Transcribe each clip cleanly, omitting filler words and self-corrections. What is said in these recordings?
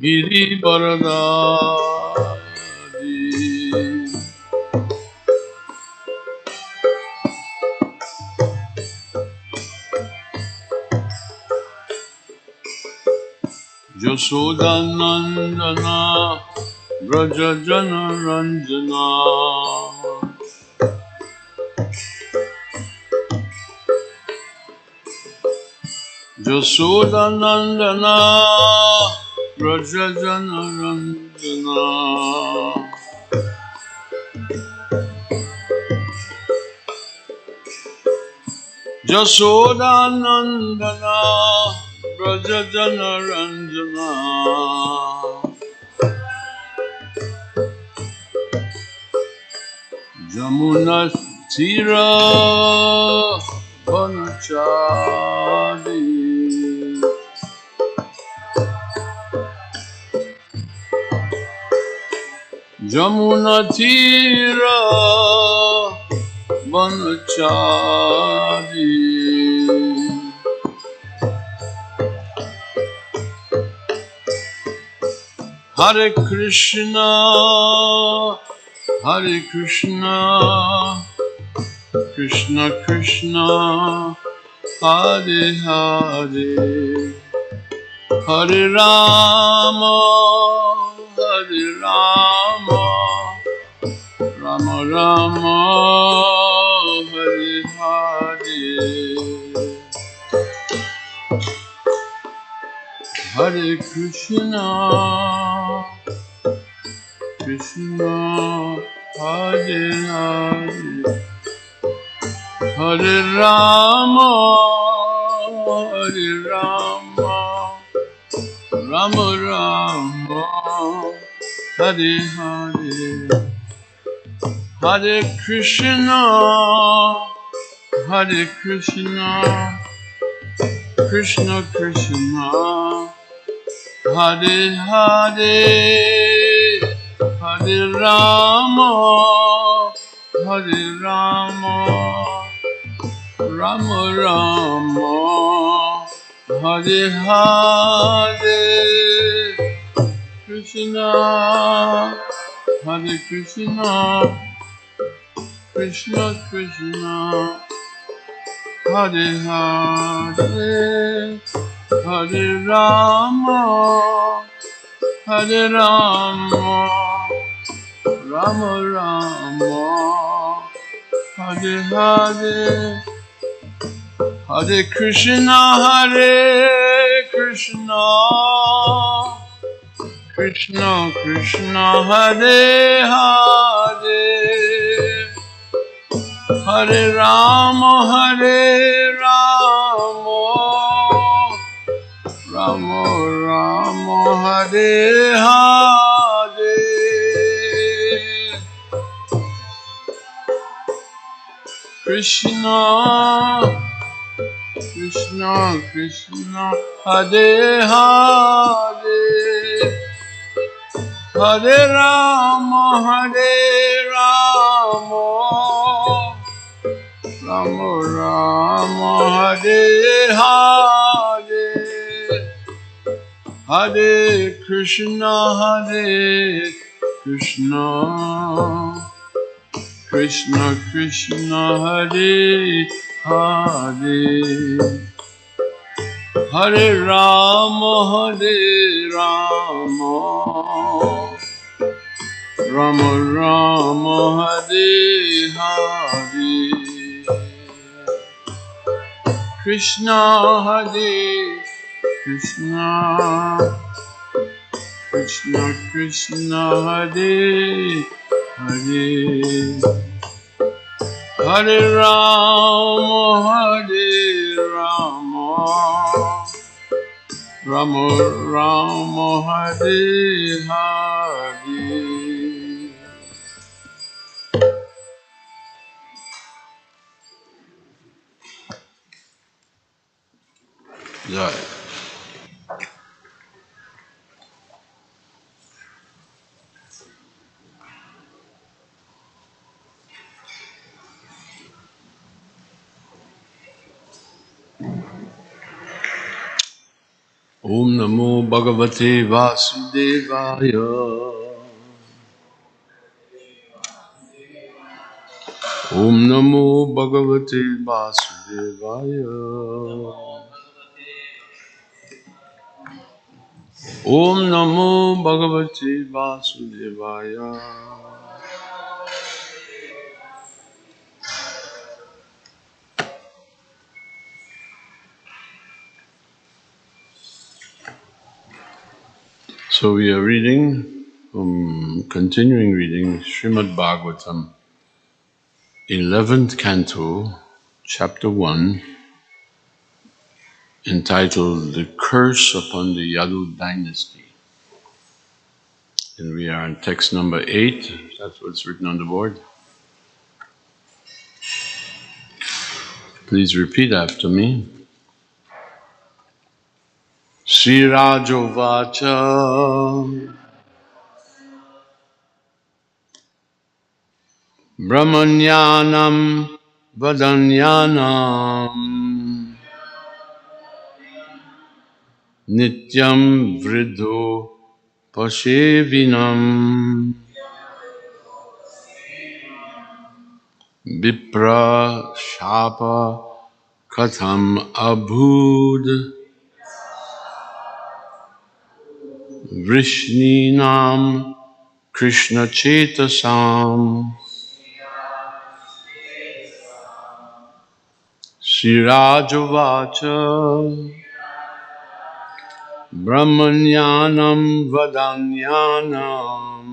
Giri Baradadi. Yashodanandana Vraja Jana Ranjana. Yashodanandana Vraja Jana Ranjana. Yashodanandana Vraja Jana Ranjana. Jamuna Tira Vanachari. Jamuna Tira Vanachari. Hare Krishna, Hare Krishna, Krishna Krishna, Hare Hare, Hare Rama, Hare Rama, Rama Rama, Hare Hare, Hare Krishna, Krishna, Hare Hare, Hare Rama, Hare Rama, Rama Rama, Hare Hare, Hare Krishna, Hare Krishna, Krishna Krishna, Hare Hare, Hare Rama, Hare Rama, Rama Rama, Hare Hare, Krishna, Hare Krishna, Krishna Krishna, Hare Hare, Hare Rama, Hare Rama, Rama Rama, Hare Hare, Hare Krishna, Hare Krishna, Krishna Krishna, Hare Hare, Hare Rama, Hare Rama, Rama Rama, Hare Hare, Krishna, Krishna Krishna, Hare Hare, Hare Rama, Hare Rama, Rama Rama, Hare Hare, Hare Krishna, Hare Krishna, Krishna Krishna, Hare Hare, Hare Rama, Hare Rama, Rama Rama, Hare Hare, Krishna, Hare Krishna, Krishna Krishna, Hare Hare, Hare Rama, Hare Rama, Rama Rama, Hare Hare. Jai. Om Namo Bhagavate Vasudevaya. Om Namo Bhagavate Vasudevaya. Om Namo Bhagavate Vasudevaya. So we are continuing reading Srimad Bhagavatam, 11th canto, chapter 1, entitled The Curse upon the Yadu Dynasty. And we are on text number 8, that's what's written on the board. Please repeat after me. Sri Rajovacha Brahmanyanam Vadanyanam Nityam Vridho Pashevinam Vipra Shapa Katham Abhud Vrishninam Krishna Chetasam Sirajovacha Brahmanyanam Vadanyanam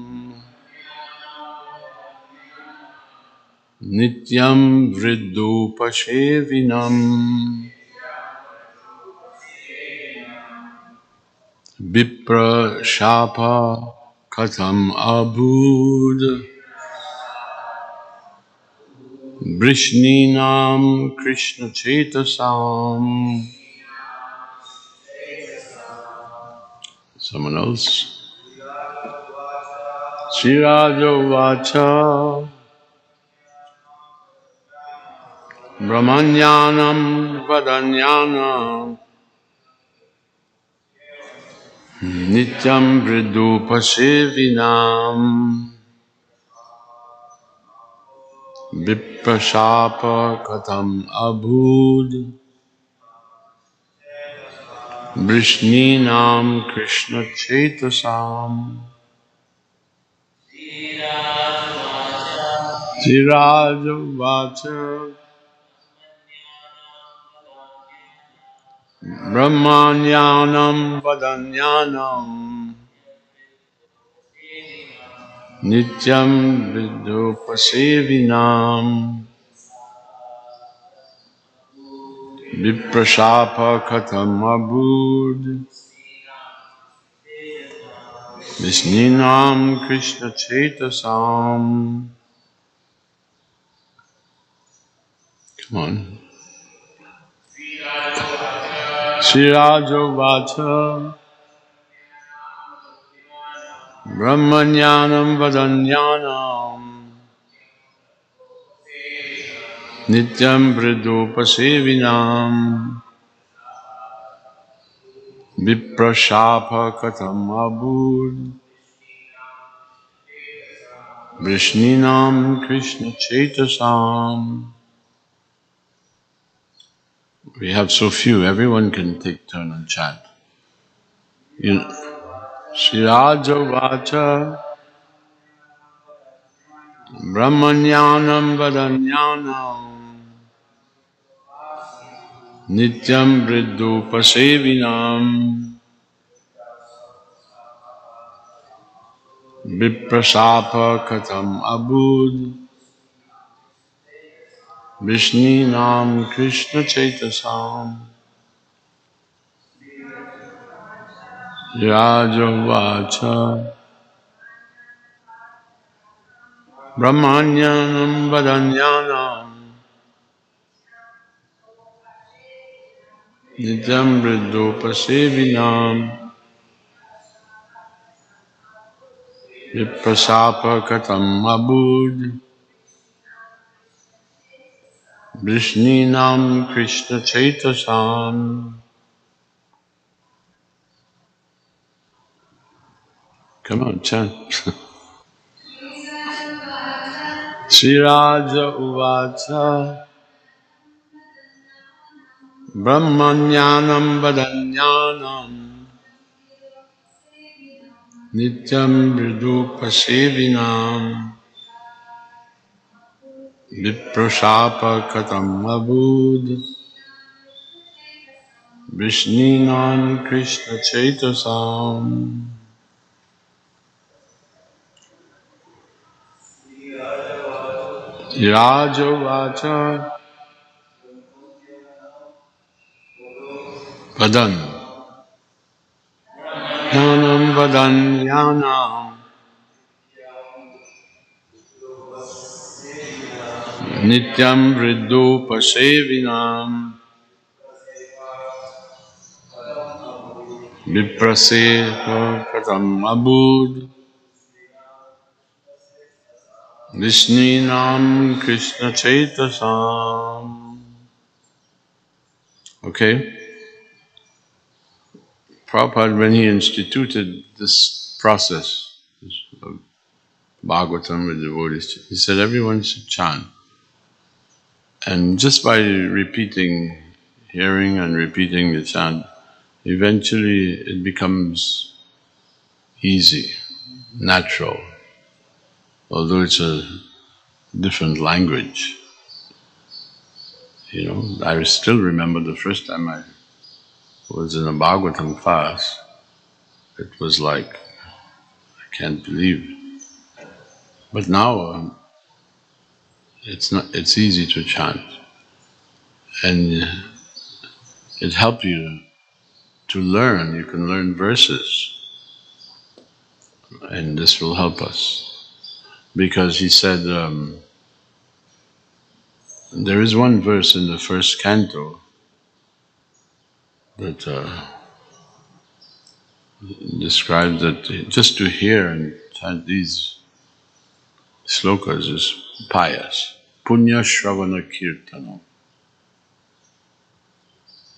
Nityam Vriddupashevinam Vipra Shapa Katham Abhud Vrishninam Krishna Chetasam. Someone else. Sirajo Vacha Brahmanyanam Vadanyanam Nityam Vriddupashevinam Viprashapa Katham Abhud Vrishninam Krishna Chetasam. Sirajo Vacha Brahmanyanam Vadanyanam Nityam Vidupashevinam Viprashapa Katham Abhud Vishninam Krishna Chetasam. Come on. Sirajo Vacha Brahmanyanam Vadanyanam Nityam Vriddupashevinam Viprashapa Katham Abhud Vrishninam Krishna Chetasam. We have so few, everyone can take turn and chant. Shiraja Vacha Brahmanyanam Vadanyanam Nityam Vriddupashevinam Viprasapa Katham Abhud Vishninam Krishna Chetasam. Shiraja Vacha Brahmanyanam Vadanyanam Nityam Vriddupashevinam Viprasapa Katham Abhud Vrishninam Krishna Chetasam. Come on, chant. Sriraja uvacha brahmanyanam vadanyanam nityam vidupasevinam viprashapa katam abud Vishninan Krishna Chaitasam. Raja Vacha Vadan Yanam Vadan Yanam Nityam Vriddhu Pasevinam Vipraseha Katam Abud Vishninam Krishna Chaitasam. Okay? Prabhupada, when he instituted this process of Bhagavatam with devotees, he said everyone should chant. And just by repeating, hearing and repeating the chant, eventually it becomes easy, natural, although it's a different language. You know, I still remember the first time I was in a Bhagavatam class, it was like, I can't believe it. But now it's easy to chant, and it helps you to learn. You can learn verses, and this will help us. Because he said, there is one verse in the first canto that describes that just to hear and chant these slokas is pious. Punya Shravana Kirtana.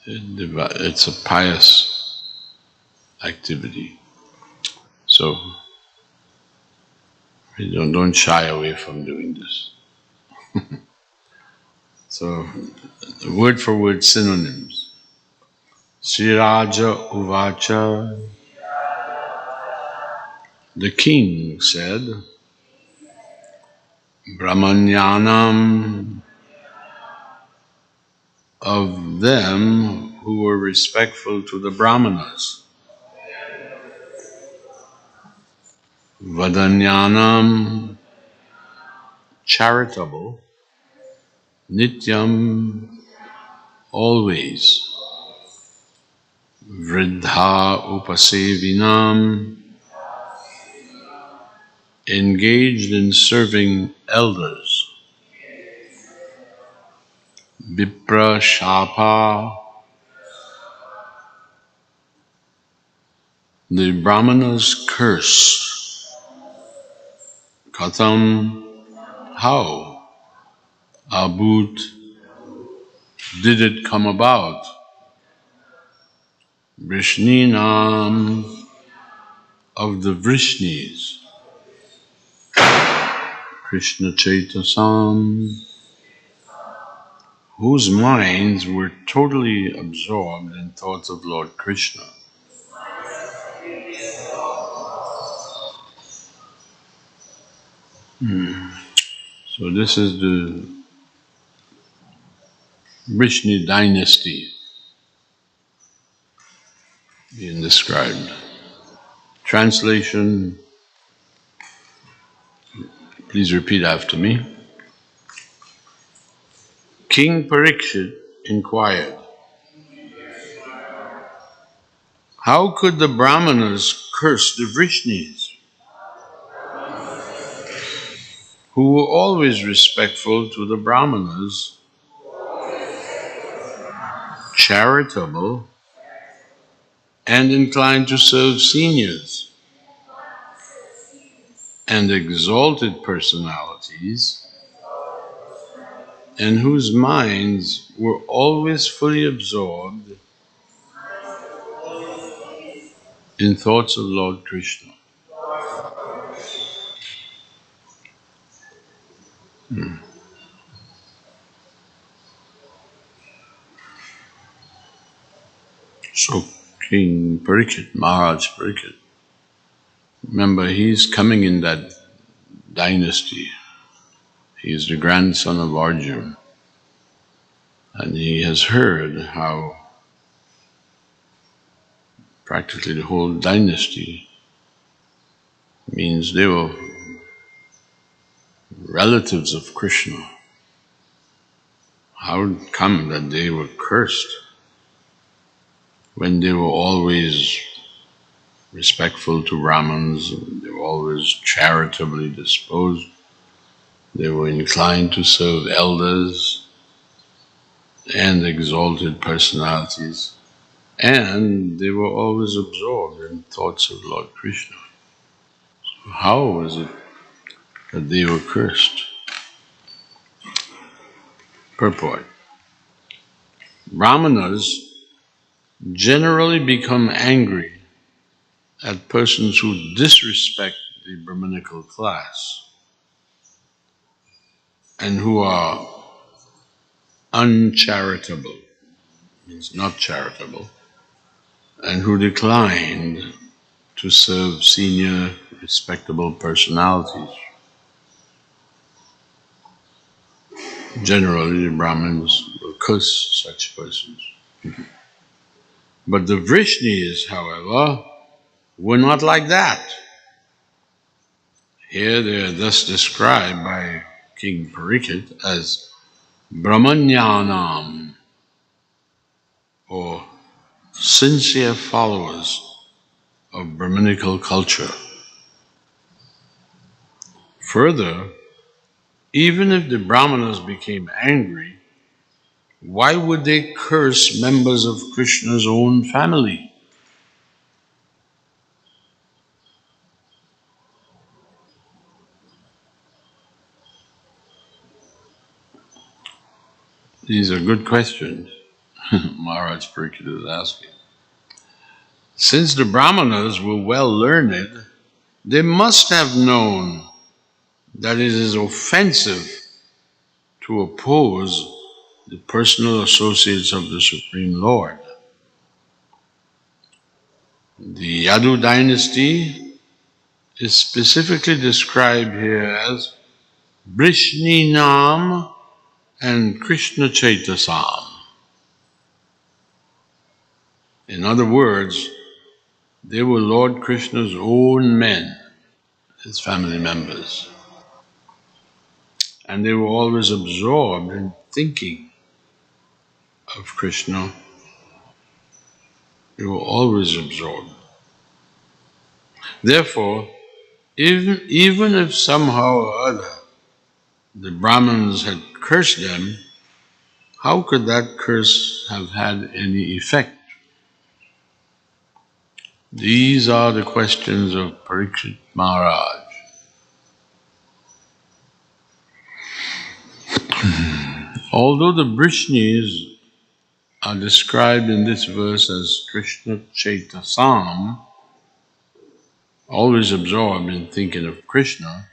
It's a pious activity. So we don't shy away from doing this. So word for word synonyms. Sriraja Uvacha. The king said, Brahmanyanam, of them who were respectful to the Brahmanas. Vadanyanam, charitable. Nityam, always. Vridha upasevinam, engaged in serving elders. Vipra shapa, the Brahmanas curse. Katham, how? Abut, did it come about? Vrishninam, of the Vrishnis. Krishna Chaitasam, whose minds were totally absorbed in thoughts of Lord Krishna. So this is the Vrishni dynasty being described. Translation, please repeat after me. King Parikshit inquired, how could the Brahmanas curse the Vrishnis, who were always respectful to the Brahmanas, charitable, and inclined to serve seniors, and exalted personalities, and whose minds were always fully absorbed in thoughts of Lord Krishna. So King Parikshit, Maharaj Parikshit, remember he's coming in that dynasty. He is the grandson of Arjuna, and he has heard how practically the whole dynasty means they were relatives of Krishna. How it come that they were cursed when they were always respectful to Brahmins, they were always charitably disposed, they were inclined to serve elders and exalted personalities, and they were always absorbed in thoughts of Lord Krishna. So how was it that they were cursed? Purport. Brahmanas generally become angry at persons who disrespect the Brahminical class and who are uncharitable, means not charitable, and who declined to serve senior, respectable personalities. Generally, the Brahmins will curse such persons. But the Vrishnis, however, were not like that. Here they are thus described by King Parikshit as Brahmanyanam, or sincere followers of Brahminical culture. Further, even if the Brahmanas became angry, why would they curse members of Krishna's own family? These are good questions Maharaj Parikshit is asking. Since the Brahmanas were well learned, they must have known that it is offensive to oppose the personal associates of the Supreme Lord. The Yadu dynasty is specifically described here as Vrishninam and Krishna Chaitasam. In other words, they were Lord Krishna's own men, his family members. And they were always absorbed in thinking of Krishna. They were always absorbed. Therefore, even if somehow or other the Brahmins had cursed them, how could that curse have had any effect? These are the questions of Parikshit Maharaj. Although the Vrishnis are described in this verse as Krishna Chaitasam, always absorbed in thinking of Krishna,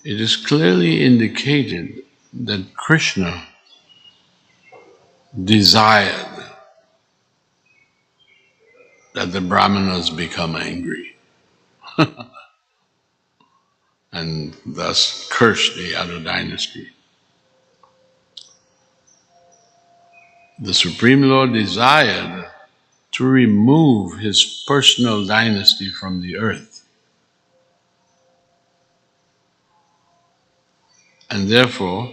it is clearly indicated that Krishna desired that the Brahmanas become angry and thus curse the other dynasty. The Supreme Lord desired to remove his personal dynasty from the earth, and therefore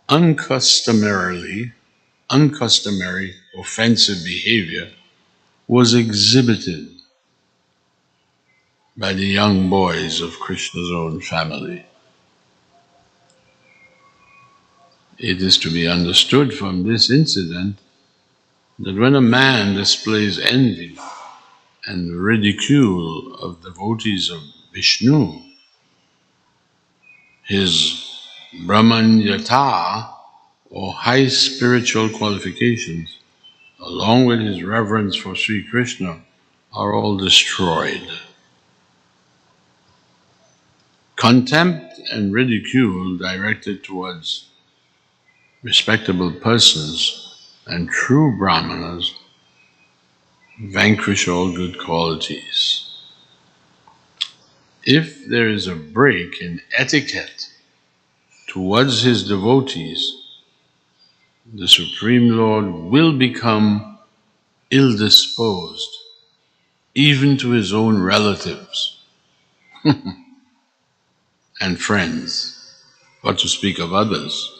uncustomary offensive behavior was exhibited by the young boys of Krishna's own family. It is to be understood from this incident that when a man displays envy and ridicule of devotees of Vishnu, his Brahmanyata, or high spiritual qualifications, along with his reverence for Sri Krishna, are all destroyed. Contempt and ridicule directed towards respectable persons and true brahmanas vanquish all good qualities. If there is a break in etiquette towards his devotees, the Supreme Lord will become ill-disposed, even to his own relatives and friends, what to speak of others.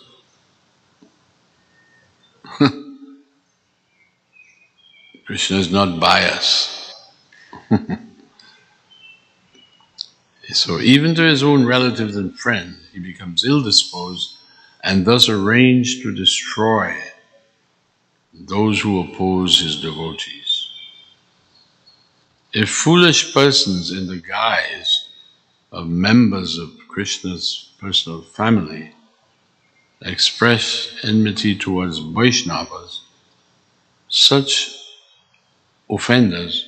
Krishna is not biased. So even to his own relatives and friends, he becomes ill-disposed and thus arranged to destroy those who oppose his devotees. If foolish persons in the guise of members of Krishna's personal family express enmity towards Vaishnavas, such offenders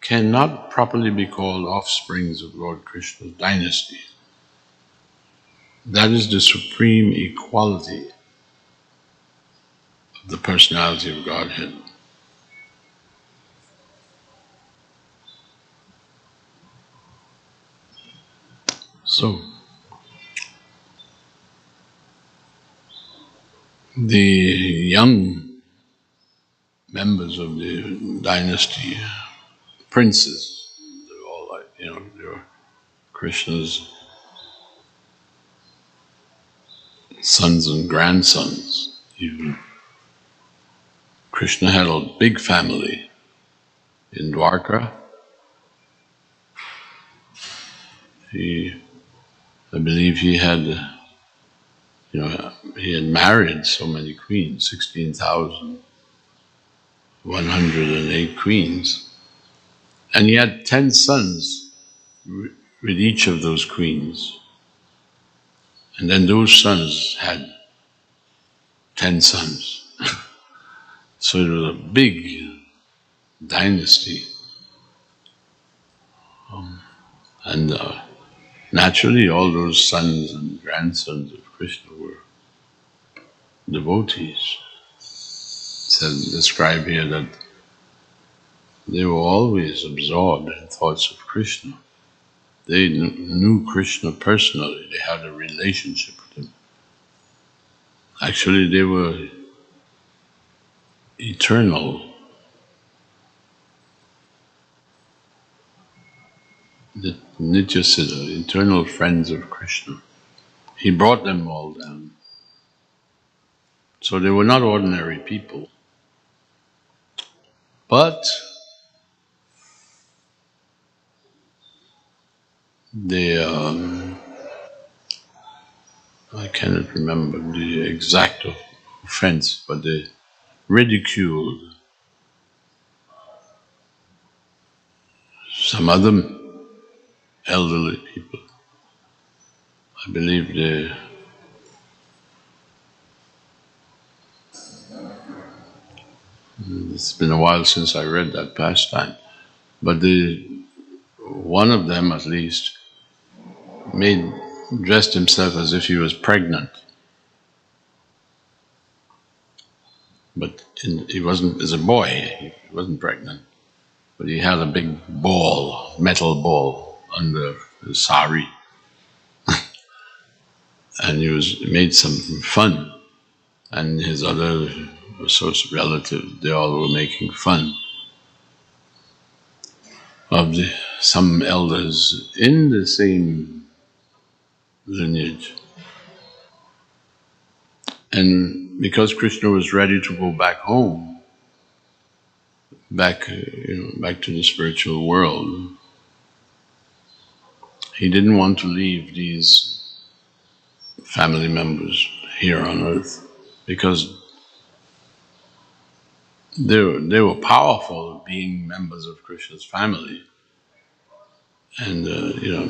cannot properly be called offsprings of Lord Krishna's dynasty. That is the supreme equality of the personality of Godhead. So, the young members of the dynasty, princes, they're all like, they were Krishna's sons and grandsons. Even Krishna had a big family in Dwarka. I believe he had married so many queens, 16,108 queens. And he had 10 sons with each of those queens. And then those sons had 10 sons. So it was a big dynasty. And naturally all those sons and grandsons of Krishna were devotees. It's described here that they were always absorbed in thoughts of Krishna. They knew Krishna personally, they had a relationship with him. Actually, they were eternal, the Nitya Siddha, eternal friends of Krishna. He brought them all down. So they were not ordinary people. But they, I cannot remember the exact offense, but they ridiculed some other elderly people. I believe it's been a while since I read that pastime, but one of them at least dressed himself as if he was pregnant. But he wasn't, as a boy, he wasn't pregnant. But he had a big ball, metal ball, under his sari. And he made some fun. And his other associate relatives, they all were making fun of some elders in the same lineage. And because Krishna was ready to go back home, back to the spiritual world, he didn't want to leave these family members here on earth because they were powerful, being members of Krishna's family, and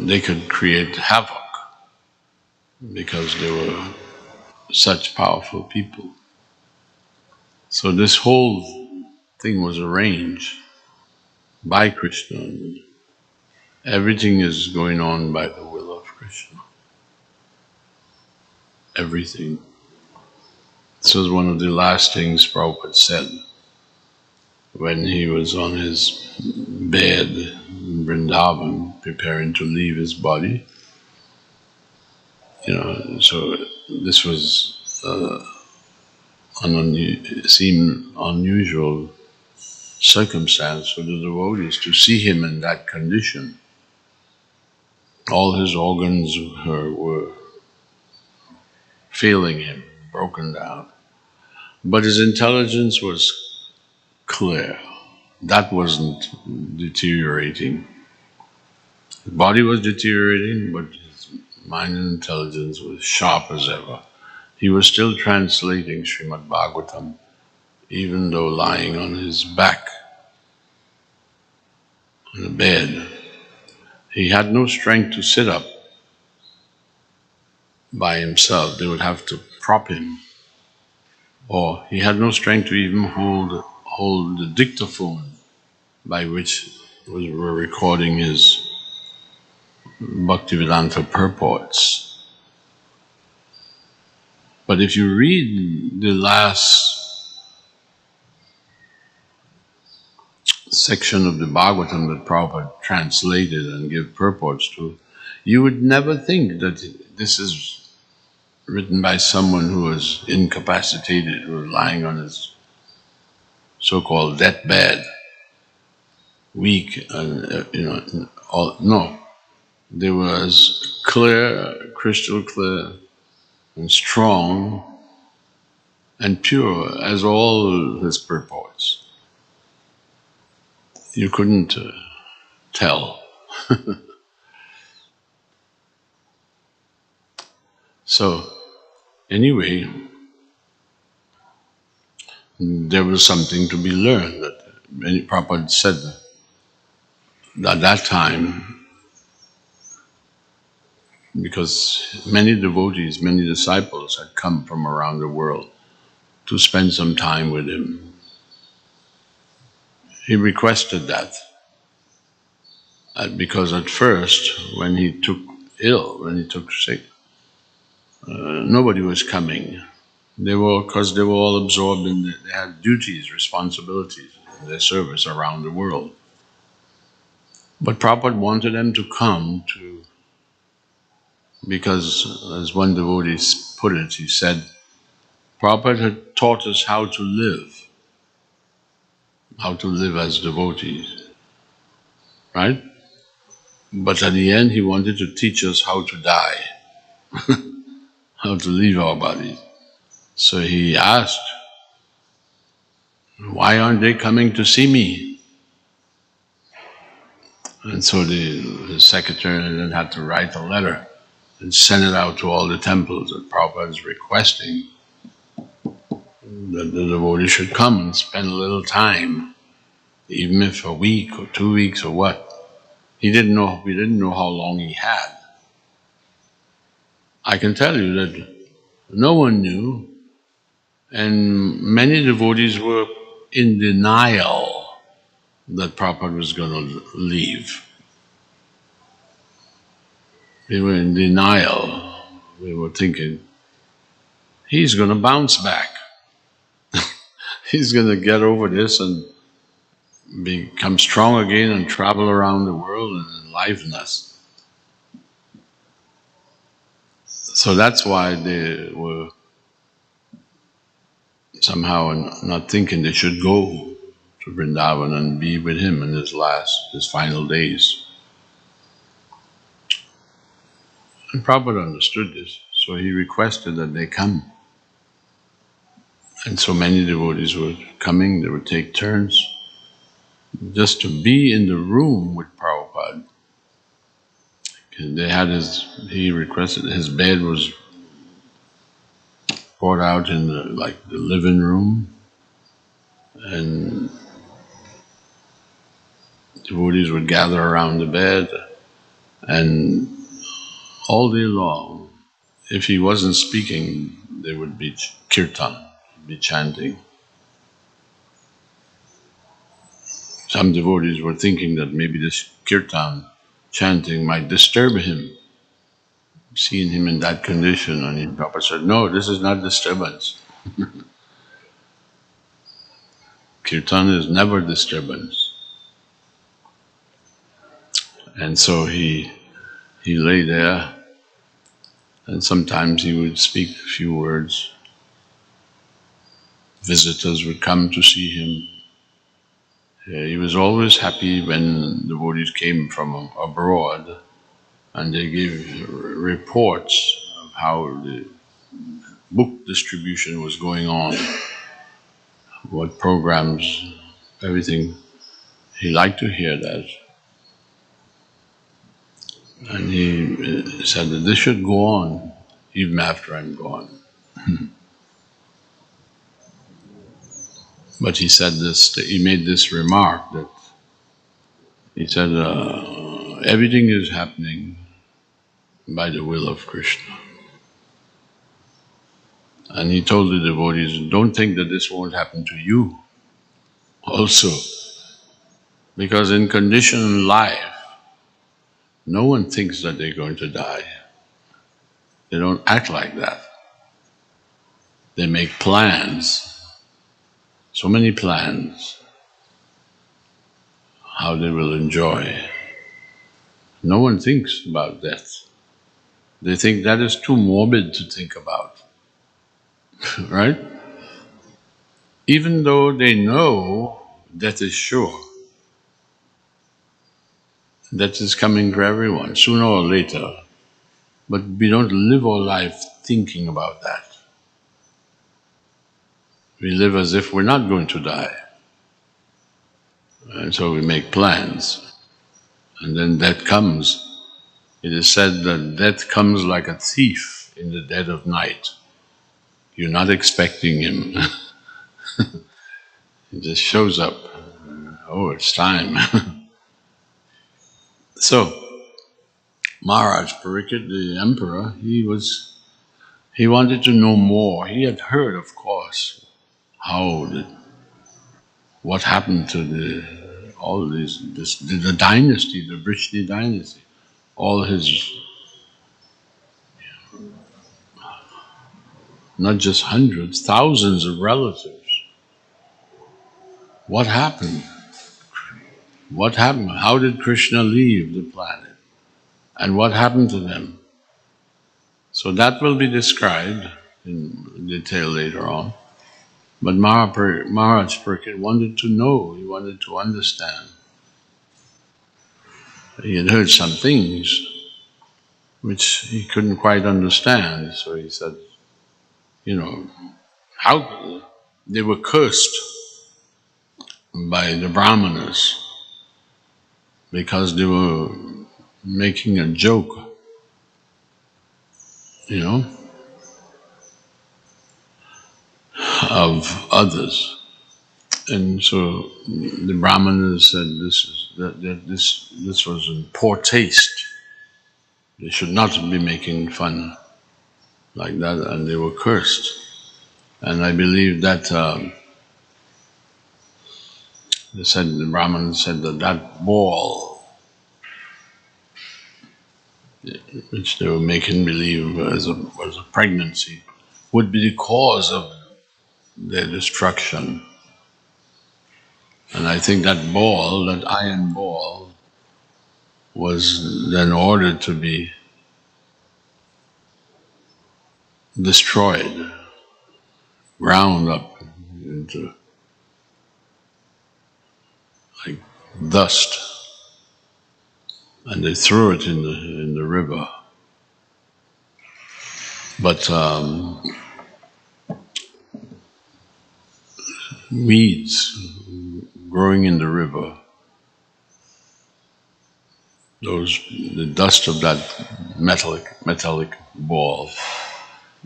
they could create havoc because they were such powerful people. So this whole thing was arranged by Krishna. Everything is going on by the will of Krishna. Everything. This was one of the last things Prabhupada said when he was on his bed in Vrindavan, preparing to leave his body. So this was seemed unusual circumstance for the devotees to see him in that condition. All his organs were failing him, broken down. But his intelligence was clear. That wasn't deteriorating. His body was deteriorating, but his mind and intelligence was sharp as ever. He was still translating Srimad Bhagacvatam, even though lying on his back on the bed. He had no strength to sit up by himself. They would have to prop him. Or he had no strength to even hold the dictaphone by which we were recording his Bhaktivedanta purports. But if you read the last section of the Bhagavatam that Prabhupada translated and gave purports to, you would never think that this is written by someone who was incapacitated, who was lying on his so-called deathbed, weak, and no. There was clear, crystal clear, and strong, and pure as all his purports. You couldn't tell. So, anyway, there was something to be learned. That many Prabhupada said that at that time, because many devotees, many disciples had come from around the world to spend some time with him. He requested that because at first, when he took sick, nobody was coming. Because they were all absorbed they had duties, responsibilities in their service around the world. But Prabhupada wanted them to come because, as one devotee put it, he said, Prabhupada had taught us how to live as devotees, right? But at the end, he wanted to teach us how to die, how to leave our bodies. So he asked, why aren't they coming to see me? And so the secretary then had to write a letter and send it out to all the temples that Prabhupada is requesting that the devotee should come and spend a little time, even if a week or 2 weeks or what. We didn't know how long he had. I can tell you that no one knew, and many devotees were in denial that Prabhupada was going to leave. They were in denial. They were thinking, he's going to bounce back. He's going to get over this and become strong again and travel around the world and enliven us. So that's why they were somehow not thinking they should go to Vrindavan and be with him in his final days. And Prabhupada understood this, so he requested that they come. And so many devotees were coming, they would take turns just to be in the room with Prabhupada. He requested, his bed was brought out in the living room, and devotees would gather around the bed, and all day long, if he wasn't speaking, there would be kirtan, be chanting. Some devotees were thinking that maybe this kirtan chanting might disturb him, seeing him in that condition, and Prabhupada said, no, this is not disturbance. Kirtan is never disturbance. And so he lay there, and sometimes he would speak a few words. Visitors would come to see him. He was always happy when devotees came from abroad and they gave reports of how the book distribution was going on, what programs, everything. He liked to hear that. And he said that this should go on even after I'm gone. But he said this, he made this remark that he said, everything is happening by the will of Krishna. And he told the devotees, don't think that this won't happen to you also. Because in conditioned life, no one thinks that they're going to die. They don't act like that. They make plans, so many plans, how they will enjoy. No one thinks about death. They think that is too morbid to think about, right? Even though they know death is sure, death is coming for everyone, sooner or later. But we don't live our life thinking about that. We live as if we're not going to die. And so we make plans. And then death comes. It is said that death comes like a thief in the dead of night. You're not expecting him. He just shows up. Oh, it's time. So, Maharaj Pariksit, the emperor, he wanted to know more. He had heard, of course, what happened to the dynasty, the Vrishni dynasty, all his, not just hundreds, thousands of relatives. What happened? What happened? How did Krishna leave the planet? And what happened to them? So that will be described in detail later on. But Maharaj Pariksit wanted to know, he wanted to understand. He had heard some things which he couldn't quite understand, so he said, how they were cursed by the Brahmanas because they were making a joke, of others. And so the Brahmanas said this was in poor taste. They should not be making fun like that, and they were cursed. And I believe that the Brahmanas said that ball, which they were making believe was a pregnancy, would be the cause of their destruction. And I think that ball, that iron ball, was then ordered to be destroyed, ground up into like dust, and they threw it in the river. But weeds growing in the river, the dust of that metallic ball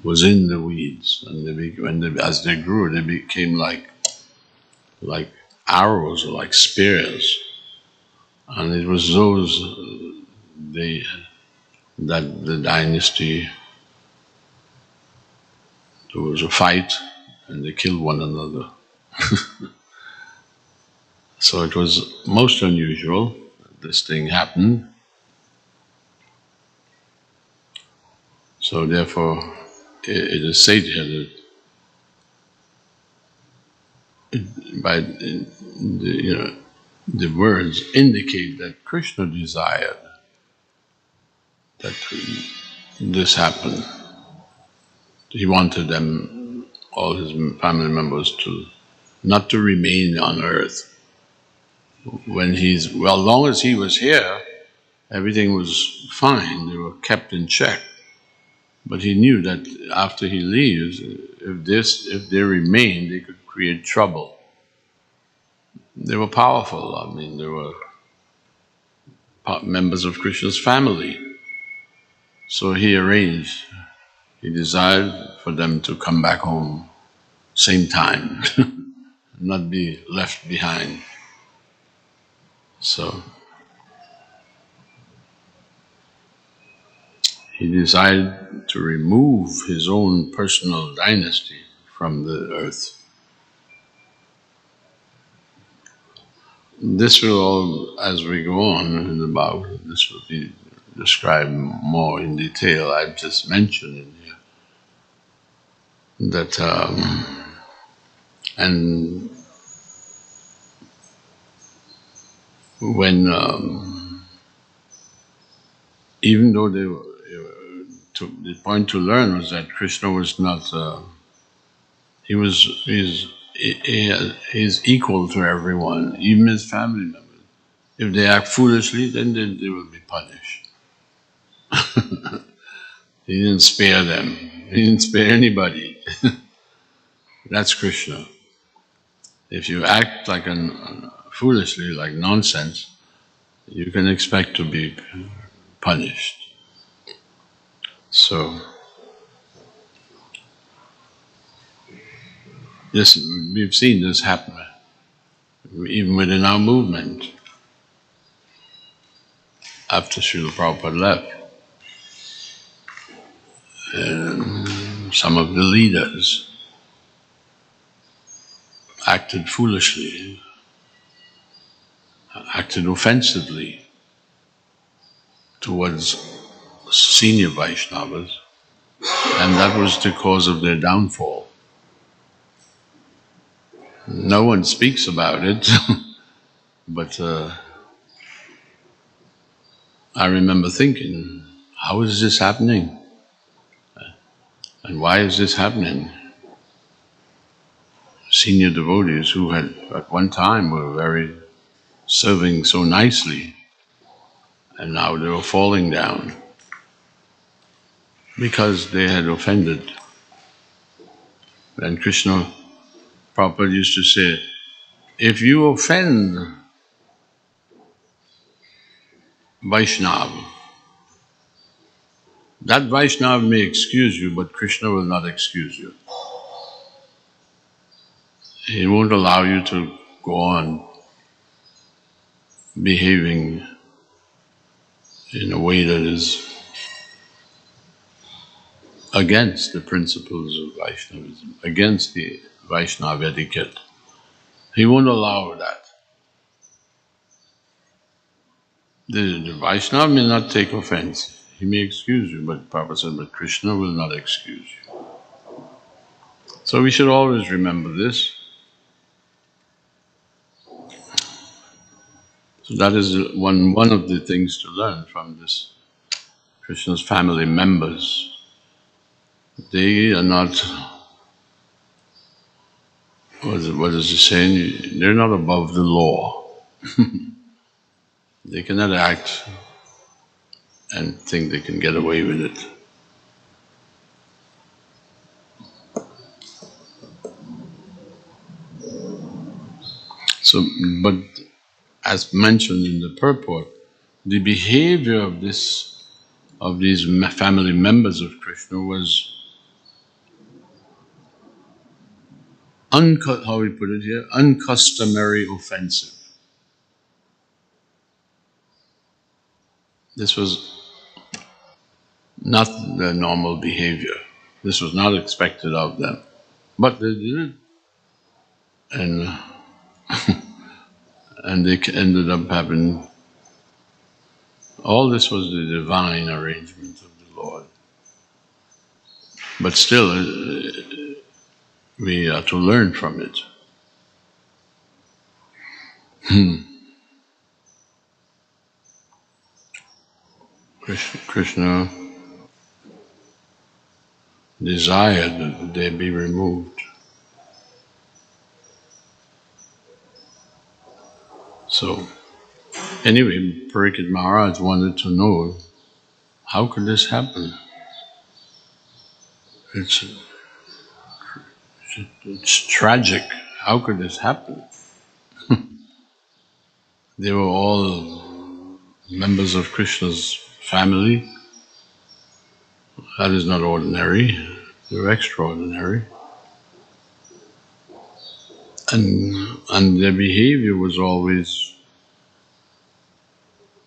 was in the weeds, and as they grew, they became like arrows or like spears, and it was that the dynasty, there was a fight, and they killed one another. So it was most unusual that this thing happened. So therefore, it is said here that by the words indicate that Krishna desired that this happened. He wanted them, all his family members, to not to remain on earth. When long as he was here, everything was fine. They were kept in check. But he knew that after he leaves, if they remain, they could create trouble. They were powerful. I mean, they were members of Krishna's family. So he desired for them to come back home same time, not be left behind. So he decided to remove his own personal dynasty from the earth. This will all, as we go on in the Bhagavatam, this will be described more in detail. I've just mentioned in here that, and when, even though they were, the point to learn was that Krishna was not, he's equal to everyone, even his family members. If they act foolishly, then they will be punished. He didn't spare them. He didn't spare anybody. That's Krishna. If you act like foolishly, like nonsense, you can expect to be punished. So, we've seen this happen, even within our movement. After Srila Prabhupada left, some of the leaders acted foolishly, acted offensively towards senior Vaishnavas, and that was the cause of their downfall. No one speaks about it, but I remember thinking, how is this happening? And why is this happening? Senior devotees who had at one time were serving so nicely, and now they were falling down because they had offended. And Krishna Prabhupada used to say, if you offend Vaishnava, that Vaishnava may excuse you, but Krishna will not excuse you. He won't allow you to go on behaving in a way that is against the principles of Vaishnavism, against the Vaishnava etiquette. He won't allow that. The Vaishnava may not take offense. He may excuse you, but Prabhupada said, but Krishna will not excuse you. So we should always remember this. So that is one of the things to learn from this Krishna's family members. They are not, what is he saying? They're not above the law. They cannot act and think they can get away with it. So, but as mentioned in the purport, the behavior of these family members of Krishna was how we put it here, uncustomary offensive. This was not their normal behavior. This was not expected of them. But they did it. And and they ended up having, all this was the divine arrangement of the Lord. But still, we are to learn from it. Krishna desired that they be removed. So, anyway, Parikshit Maharaj wanted to know, how could this happen? It's tragic. How could this happen? They were all members of Krishna's family. That is not ordinary. They were extraordinary. And their behavior was always,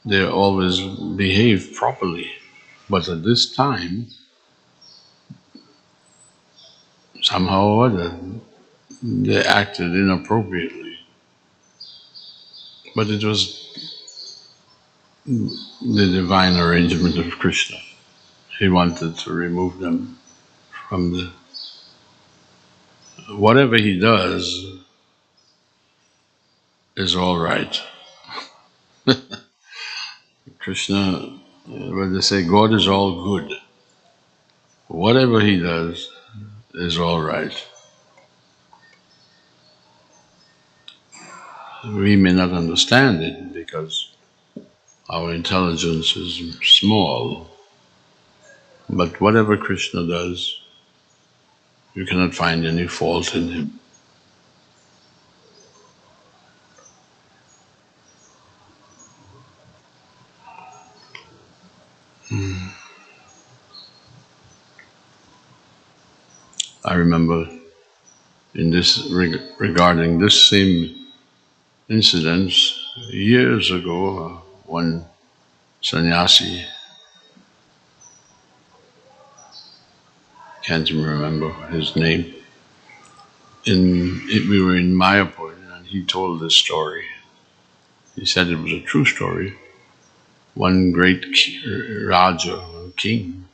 they always behaved properly. But at this time, somehow or other, they acted inappropriately. But it was the divine arrangement of Krishna. He wanted to remove them from the... Whatever he does is all right. Krishna, when they say God is all good, whatever he does is all right. We may not understand it because our intelligence is small, but whatever Krishna does, you cannot find any fault in him. I remember in this regarding this same incident years ago, one sannyasi, can't even remember his name, we were in Mayapur and he told this story. He said it was a true story. One great Raja, king,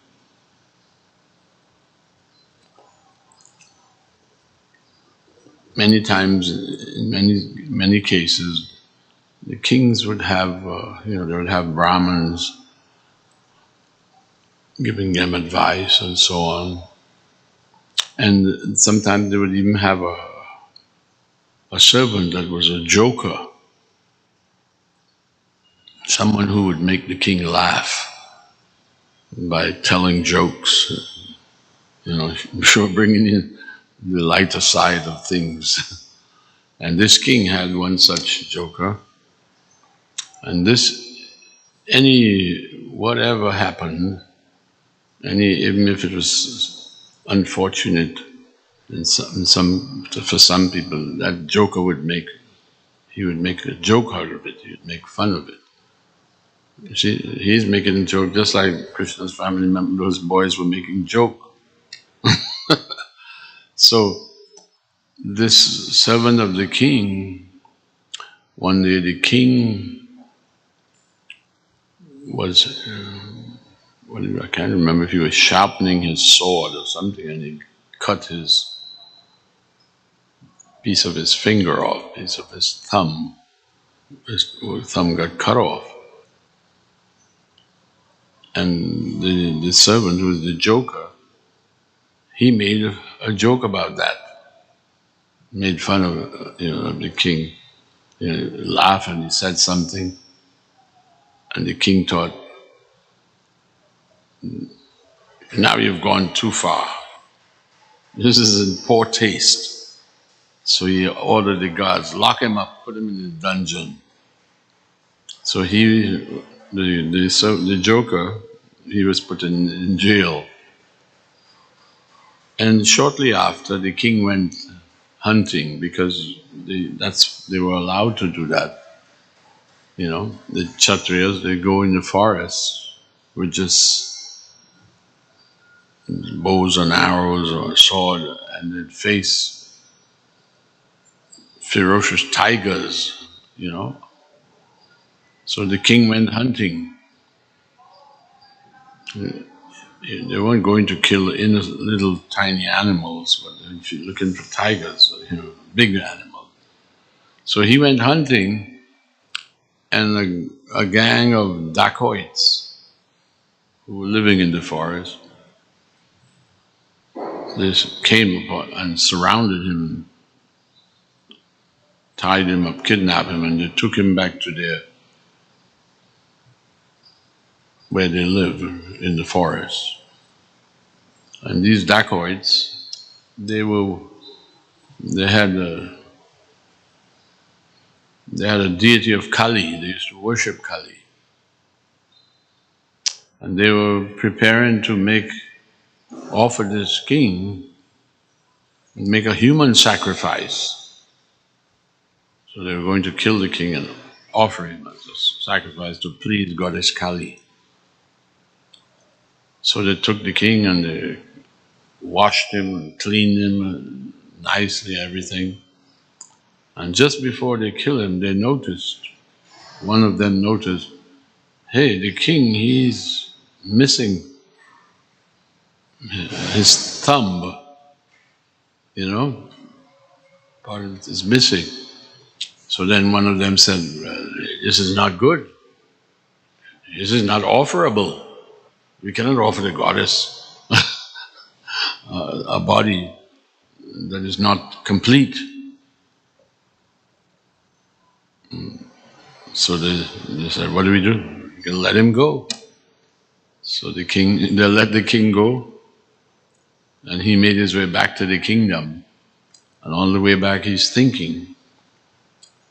many times, in many cases, the kings would have, they would have Brahmins giving them advice and so on. And sometimes they would even have a servant that was a joker, someone who would make the king laugh by telling jokes, sure bringing in the lighter side of things. And this king had one such joker, and whatever happened, even if it was unfortunate, for some people, that joker he would make a joke out of it, he would make fun of it. You see, he's making a joke just like Krishna's family members, those boys were making joke. So, this servant of the king, one day the king was, I can't remember if he was sharpening his sword or something, and he cut piece of his finger off, piece of his thumb. His thumb got cut off. And the servant, who was the joker, he made a joke about that. Made fun of the king. Laughed and he said something. And the king thought, now you've gone too far. This is in poor taste. So he ordered the guards, lock him up, put him in the dungeon. So the joker, he was put in jail. And shortly after, the king went hunting because they were allowed to do that. The Kshatriyas, they go in the forest with just bows and arrows or a sword, and they'd face ferocious tigers, you know. So the king went hunting. They weren't going to kill innocent little tiny animals, but if you're looking for tigers, big animals. So he went hunting, and a gang of dacoits who were living in the forest, they came upon and surrounded him, tied him up, kidnapped him, and they took him back to where they live in the forest. And these dacoits, they had a deity of Kali. They used to worship Kali, and they were preparing to offer this king, make a human sacrifice. So they were going to kill the king and offer him as a sacrifice to please goddess Kali. So they took the king and they washed him and cleaned him nicely, everything. And just before they kill him, one of them noticed, hey, the king, he's missing his thumb, part of it is missing. So then one of them said, this is not good. This is not offerable. We cannot offer the goddess a body that is not complete. So they said, what do we do? We can let him go. So they let the king go, and he made his way back to the kingdom. And on the way back he's thinking,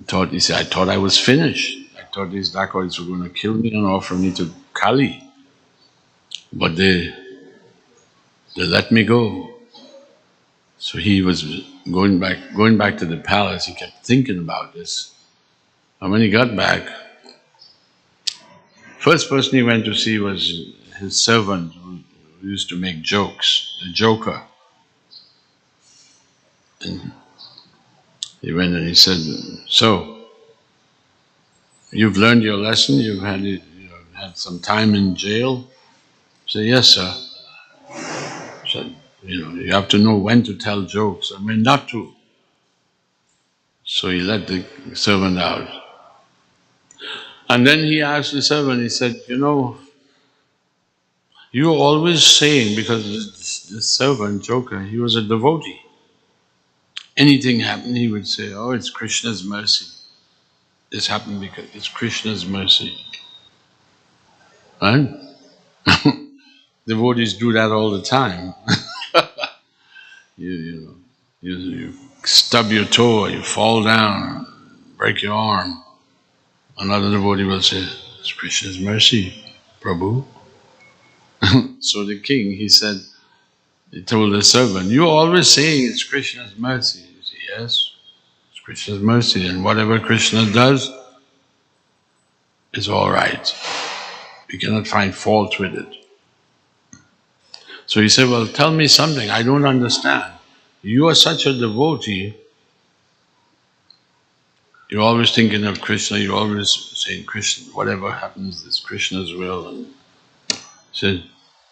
he said, I thought I was finished. I thought these dacoits were going to kill me and offer me to Kali. But they let me go. So he was going back to the palace. He kept thinking about this. And when he got back, first person he went to see was his servant who used to make jokes, the joker. And he went and he said, so, you've learned your lesson, you've had some time in jail? He said, yes, sir. He said, you have to know when to tell jokes and when not to. So he let the servant out. And then he asked the servant, he said, you're always saying, because this servant, joker, he was a devotee. Anything happened, he would say, oh, it's Krishna's mercy. This happened because it's Krishna's mercy. Right? Devotees do that all the time. You stub your toe, you fall down, break your arm. Another devotee will say, it's Krishna's mercy, Prabhu. So the king, he told the servant, you're always saying it's Krishna's mercy. He said, yes, it's Krishna's mercy, and whatever Krishna does is all right. We cannot find fault with it. So he said, well, tell me something, I don't understand. You are such a devotee, you're always thinking of Krishna, you're always saying Krishna, whatever happens is Krishna's will. And he said,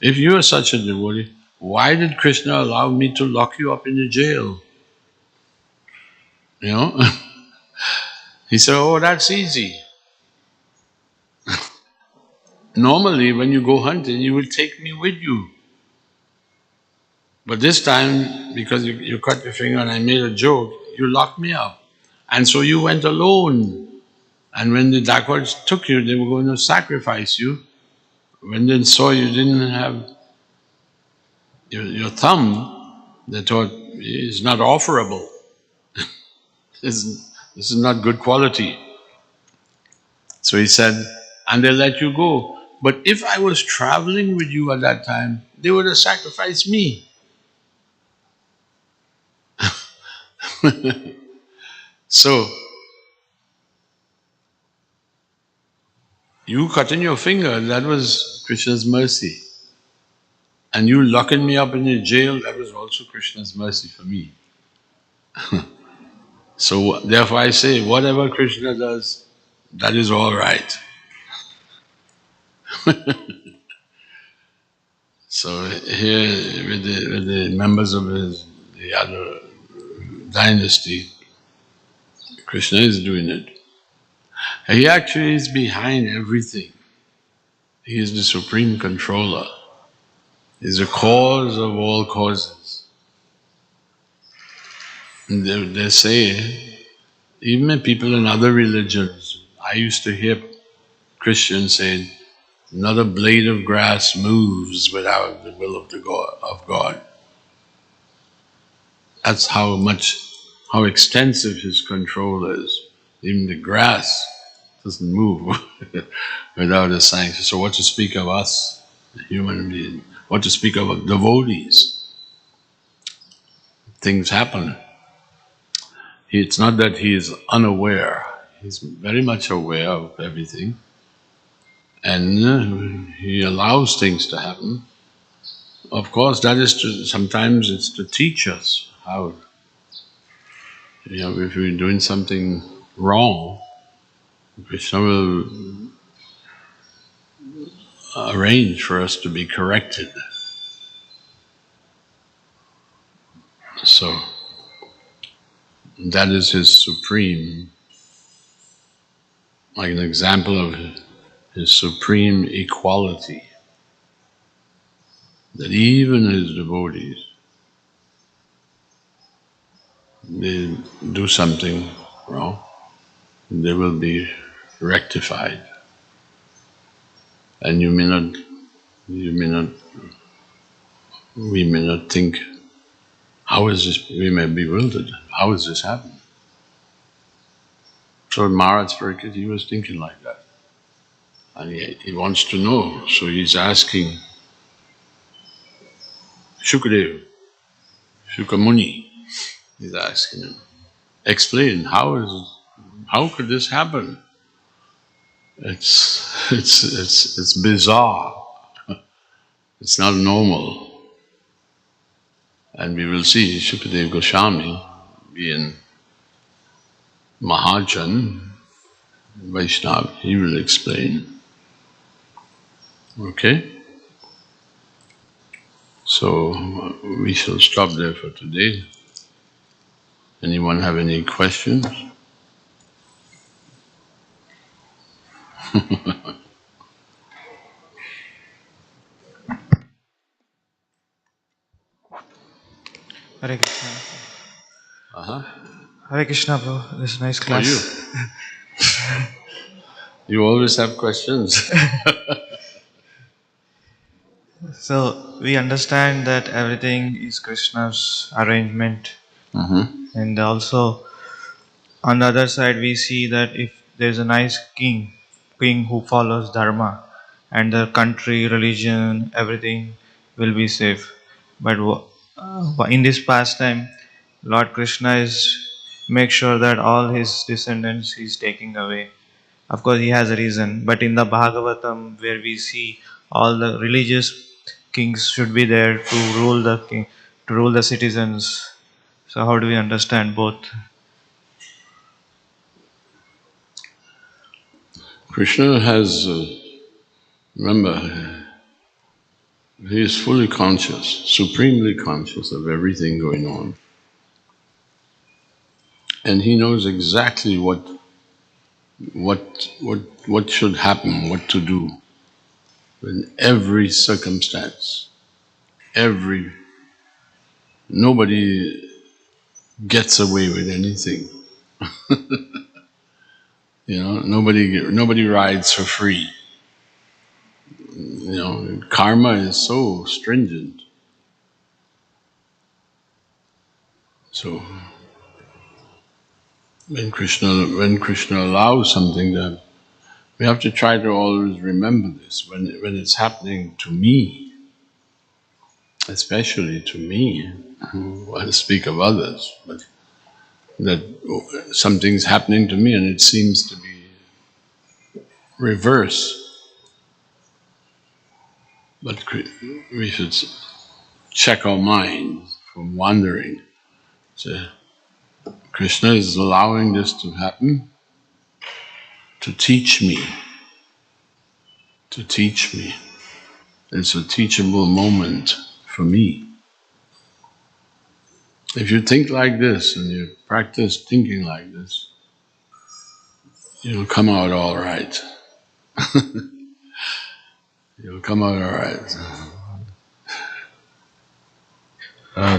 if you are such a devotee, why did Krishna allow me to lock you up in the jail? He said, oh, that's easy. Normally when you go hunting, you will take me with you. But this time, because you cut your finger and I made a joke, you locked me up. And so you went alone. And when the dacoits took you, they were going to sacrifice you. When they saw you didn't have your thumb, they thought, it's not offerable. This is not good quality. So he said, and they let you go. But if I was traveling with you at that time, they would have sacrificed me. So, you cutting your finger, that was Krishna's mercy. And you locking me up in the jail, that was also Krishna's mercy for me. So therefore I say, whatever Krishna does, that is all right. So here with the members of the other dynasty, Krishna is doing it. He actually is behind everything. He is the supreme controller. He is the cause of all causes. And they say, even people in other religions, I used to hear Christians saying, not a blade of grass moves without the will of God. That's how extensive His control is. Even the grass doesn't move without His sanction. So what to speak of us, the human being? What to speak of devotees? Things happen. It's not that He is unaware. He's very much aware of everything. And He allows things to happen. Of course, that is sometimes it's to teach us how, if we're doing something wrong, Krishna will arrange for us to be corrected. So, that is His supreme, like an example of His supreme equality, that even His devotees, they do something wrong, they will be rectified. And we may not think, how is this, we may be bewildered, how is this happening? So Maharaj Pariksit, he was thinking like that. And he wants to know, so he's asking Shukadeva, Shukamuni, he's asking him, explain, how could this happen? It's bizarre, it's not normal. And we will see Shukadeva Goswami being Mahajan, Vaishnava, he will explain. Okay? So we shall stop there for today. Anyone have any questions? Hare Krishna. Uh-huh. Hare Krishna, bro. This is a nice class. You always have questions. So we understand that everything is Krishna's arrangement, and also on the other side we see that if there's a nice king who follows dharma, and the country, religion, everything will be safe. But in this pastime, Lord Krishna is make sure that all his descendants is taking away. Of course, he has a reason, but in the Bhagavatam, where we see all the religious kings should be there to rule the king, to rule the citizens. So, how do we understand both? Krishna has, remember, he is fully conscious, supremely conscious of everything going on. And he knows exactly what should happen, what to do in every circumstance. Nobody gets away with anything. Nobody rides for free. Karma is so stringent. So when Krishna allows something to happen, we have to try to always remember this when it's happening to me, especially to me. I'll speak of others, but that something's happening to me and it seems to be reverse. But we should check our minds from wandering. So Krishna is allowing this to happen to teach me. To teach me. It's a teachable moment for me. If you think like this and you practice thinking like this, you'll come out all right. You'll come out all right.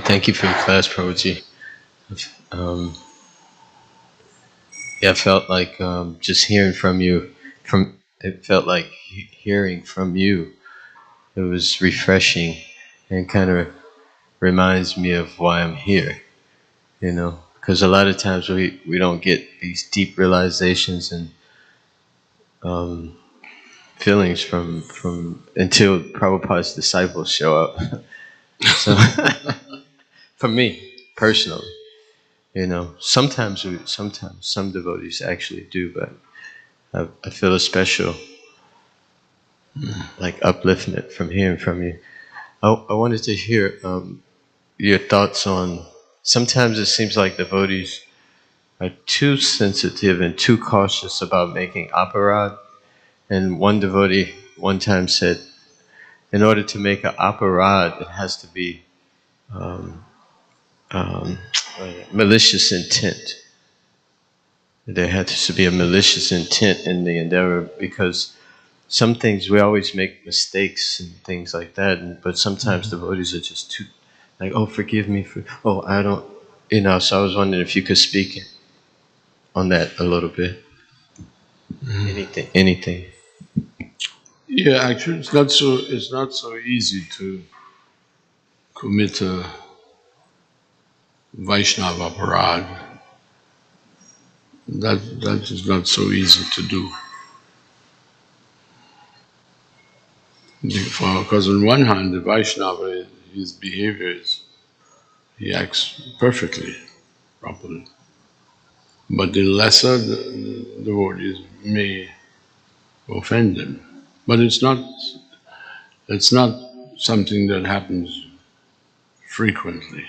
Thank you for your class, Prabhuji. Yeah, I felt like just hearing from you. It felt like hearing from you. It was refreshing and kind of reminds me of why I'm here. You know, because a lot of times we don't get these deep realizations and feelings from until Prabhupada's disciples show up. So for me personally, you know, sometimes some devotees actually do, but I feel a special like upliftment from hearing from you. I wanted to hear your thoughts on. Sometimes it seems like devotees are too sensitive and too cautious about making aparad. And one devotee one time said, in order to make an aparad, it has to be um, um, malicious intent. There has to be a malicious intent in the endeavor, because some things we always make mistakes and things like that, but sometimes devotees are just too like, oh, forgive me for, oh, I don't, you know. So I was wondering if you could speak on that a little bit. Anything. Yeah, actually, it's not so easy to commit a Vaishnava aparad. That is not so easy to do. Because on one hand, the Vaishnava, his behavior is, he acts perfectly, properly. But the lesser the devotees may offend him. But it's not something that happens frequently.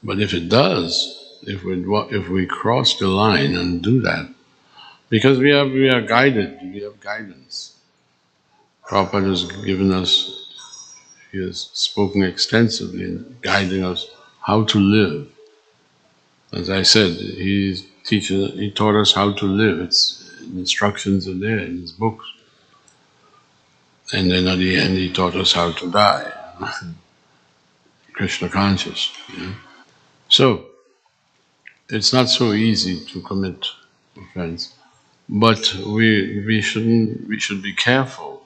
But if it does, if we cross the line and do that, because we are guided, we have guidance. Prabhupada has given us, he has spoken extensively in guiding us how to live. As I said, he taught us how to live. Instructions are there in his books. And then at the end he taught us how to die. Krishna conscious. So it's not so easy to commit offense. But we should be careful.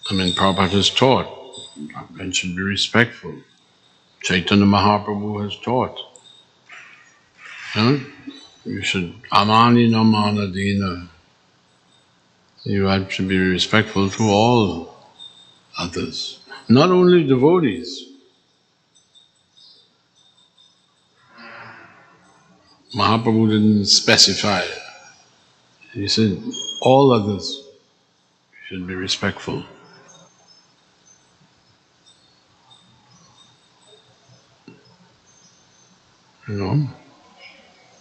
I mean, Prabhupada has taught, and should be respectful. Chaitanya Mahaprabhu has taught. You should amani namanadina. You have to be respectful to all others, not only devotees. Mahaprabhu didn't specify. He said all others should be respectful. You know,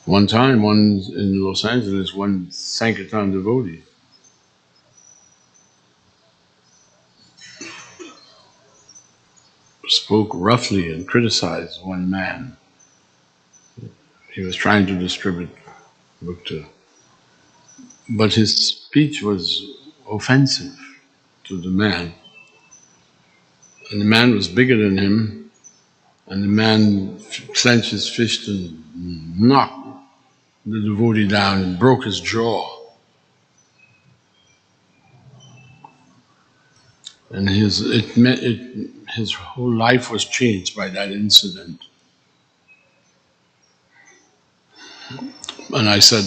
one time, in Los Angeles, one Sankirtan devotee spoke roughly and criticized one man. He was trying to distribute bhakti, but his speech was offensive to the man. And the man was bigger than him, and the man clenched his fist and knocked the devotee down and broke his jaw. And his whole life was changed by that incident. And I said,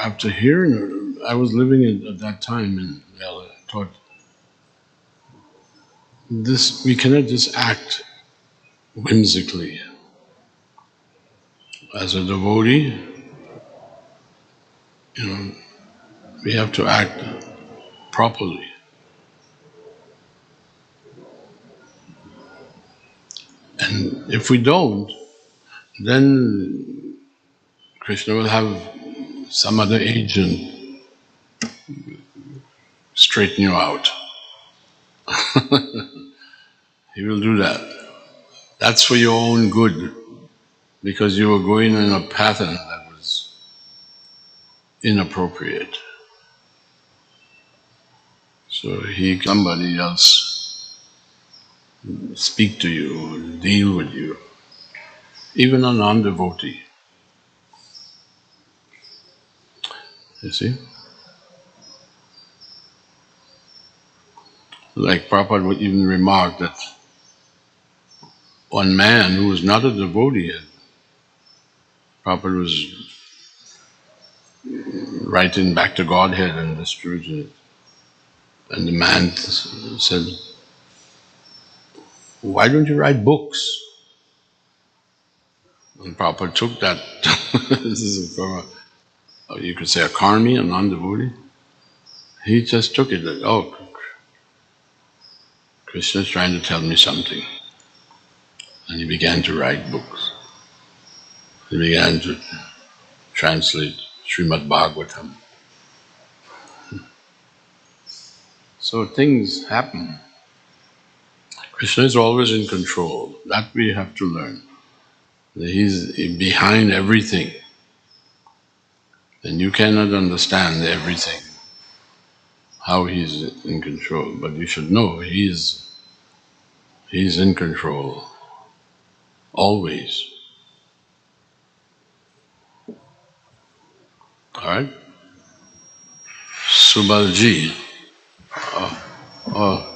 after hearing, I was living at that time in LA. I thought, we cannot just act whimsically. As a devotee, we have to act properly. If we don't, then Krishna will have some other agent straighten you out. He will do that. That's for your own good, because you were going in a pattern that was inappropriate. So somebody else speak to you, deal with you, even a non-devotee. You see? Like Prabhupada would even remark that one man who was not a devotee, Prabhupada was writing back to Godhead and distributing it. And the man said, "Why don't you write books?" And Prabhupada took that, this is from you could say a karmi, a non-devotee. He just took it that, oh, Krishna's trying to tell me something. And he began to write books. He began to translate Srimad Bhagacvatam. So things happen. Krishna is always in control. That we have to learn. He's behind everything. And you cannot understand everything, how he's in control. But you should know he's in control, always. All right? Subalji. Oh.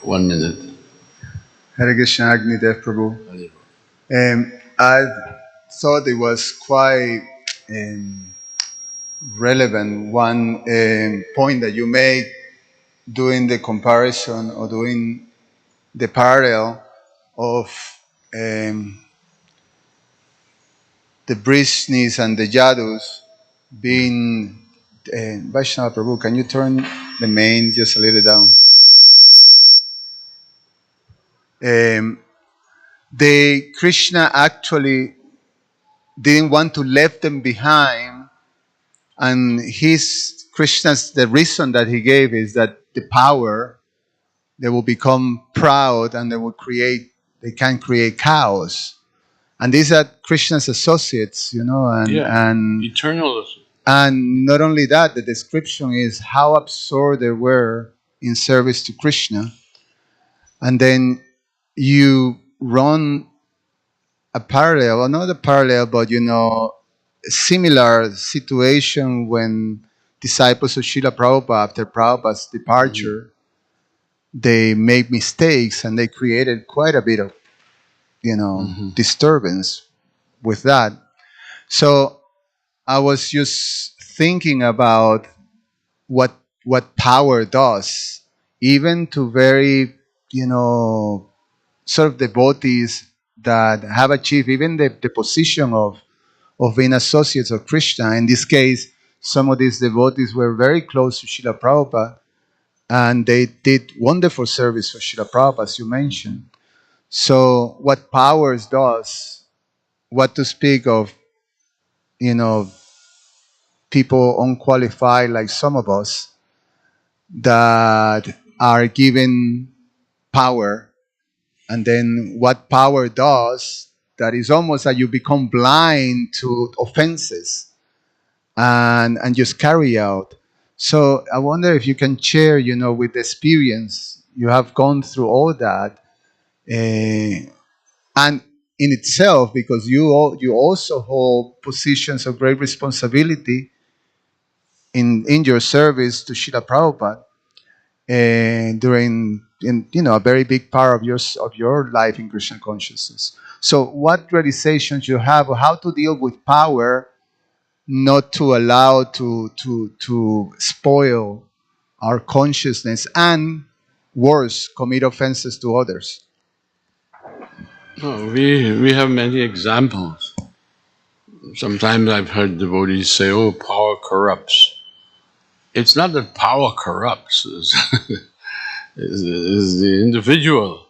1 minute. Hare Krishna, Agnideva Prabhu. I thought it was quite relevant one point that you made doing the comparison or doing the parallel of the Brishnis and the Yadus being Vaishnava Prabhu. Can you turn the main just a little down? The Krishna actually didn't want to leave them behind, and the reason that he gave is that the power, they will become proud and they can create chaos. And these are Krishna's associates, and eternal. And not only that, the description is how absorbed they were in service to Krishna. And then you run a parallel, or not a parallel, but similar situation when disciples of Srila Prabhupada, after Prabhupada's departure, they made mistakes and they created quite a bit of, disturbance with that. So I was just thinking about what power does, even to very, sort of devotees that have achieved even the position of being associates of Krishna. In this case, some of these devotees were very close to Srila Prabhupada, and they did wonderful service for Srila Prabhupada, as you mentioned. So what powers does, what to speak of, people unqualified like some of us that are given power, and then what power does, that is almost like you become blind to offenses and just carry out. So I wonder if you can share, with the experience you have gone through all that, and in itself, because you also hold positions of great responsibility in your service to Srila Prabhupada, during a very big part of your life in Krishna consciousness. So what realizations you have of how to deal with power, not to allow to spoil our consciousness, and worse, commit offenses to others? Oh, we have many examples. Sometimes I've heard devotees say, "Oh, power corrupts." It's not that power corrupts, it's the individual.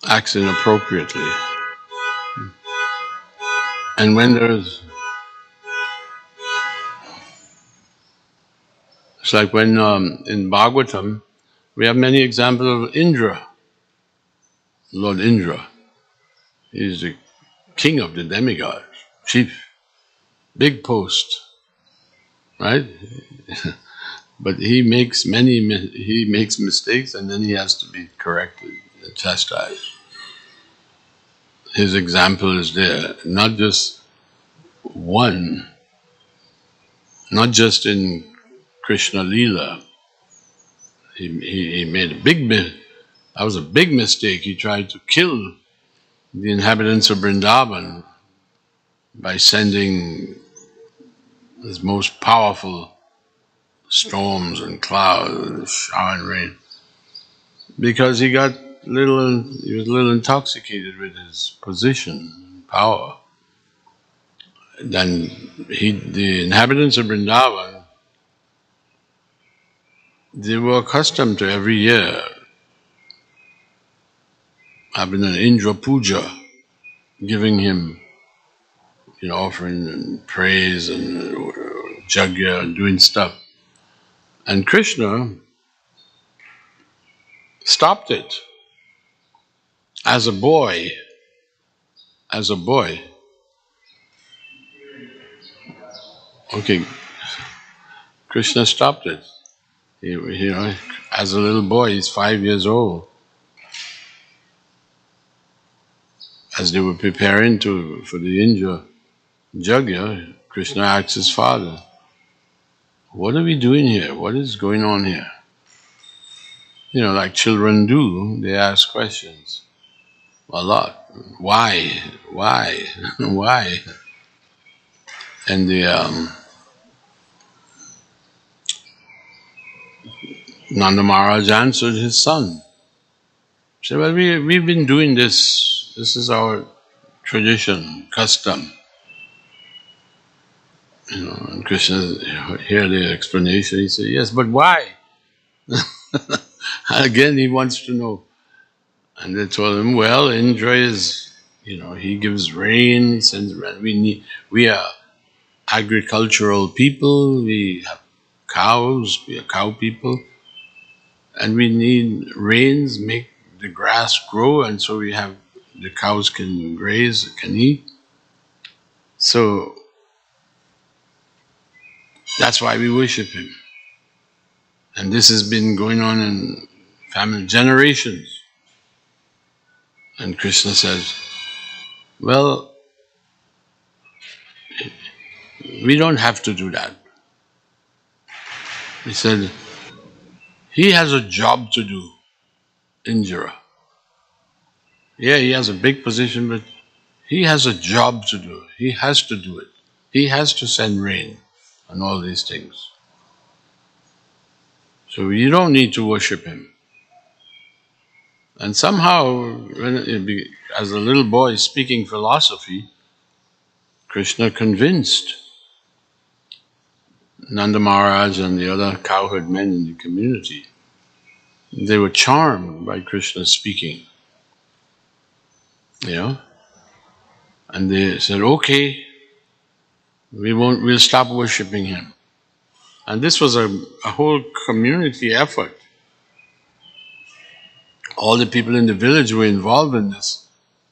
acts inappropriately. And when there's, it's like when in Bhagavatam, we have many examples of Indra, Lord Indra. He's the king of the demigods, chief, big post, right? But he makes mistakes, and then he has to be corrected and chastised. His example is there, not just one, not just in Krishna Leela. He made a that was a big mistake. He tried to kill the inhabitants of Vrindavan by sending his most powerful storms and clouds and shower and rain, because he was a little intoxicated with his position and power. Then the inhabitants of Vrindavan, they were accustomed to every year having an Indra Puja, giving him, offering and praise and jagya and doing stuff. And Krishna stopped it as a boy. Okay, Krishna stopped it. As a little boy, he's 5 years old. As they were preparing for the Indra Jagya, Krishna asked his father, "What are we doing here? What is going on here?" Like children do, they ask questions a lot. Why? Why? Why? And Nanda Maharaj answered his son. He said, "Well, we've been doing this. This is our tradition, custom." And Krishna heard the explanation. He said, "Yes, but why?" Again, he wants to know. And they told him, "Well, Indra is, he gives rain, he sends rain. We are agricultural people, we have cows, we are cow people, and we need rains, make the grass grow, and so the cows can graze, can eat. So that's why we worship him. And this has been going on in family generations." And Krishna says, "Well, we don't have to do that." He said, "He has a job to do, Indra. Yeah, he has a big position, but he has a job to do. He has to do it. He has to send rain and all these things. So you don't need to worship him." And somehow, as a little boy speaking philosophy, Krishna convinced Nanda Maharaj and the other cowherd men in the community. They were charmed by Krishna speaking, and they said, "Okay, we'll stop worshipping him." And this was a whole community effort. All the people in the village were involved in this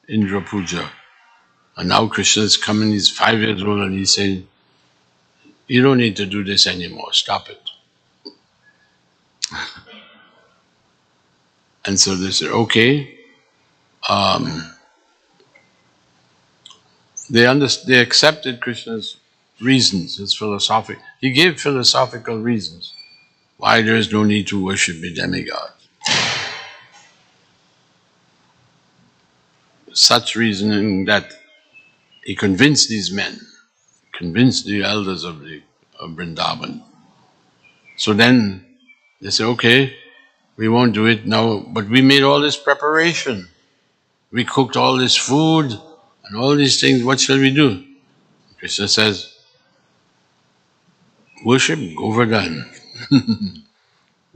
Indra Puja. And now Krishna is coming, he's 5 years old, and he's saying, "You don't need to do this anymore, stop it." And so they said, "Okay." They accepted Krishna's reasons, his philosophic. He gave philosophical reasons why there is no need to worship the demigod. Such reasoning that he convinced these men, convinced the elders of Vrindavan. So then they say, "Okay, we won't do it now, but we made all this preparation. We cooked all this food and all these things. What shall we do?" Krishna says, "Worship Govardhan."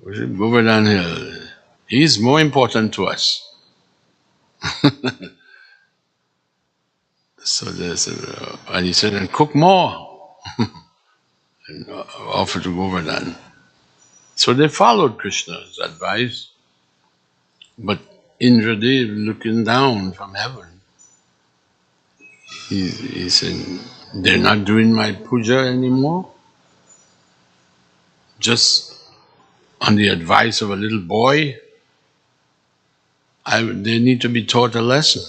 Worship Govardhan Hill. He is more important to us. So they said, and he said, and cook more, and offer to Govardhan. So they followed Krishna's advice, but Indradev, looking down from heaven, he said, they're not doing my puja anymore? Just on the advice of a little boy? They need to be taught a lesson.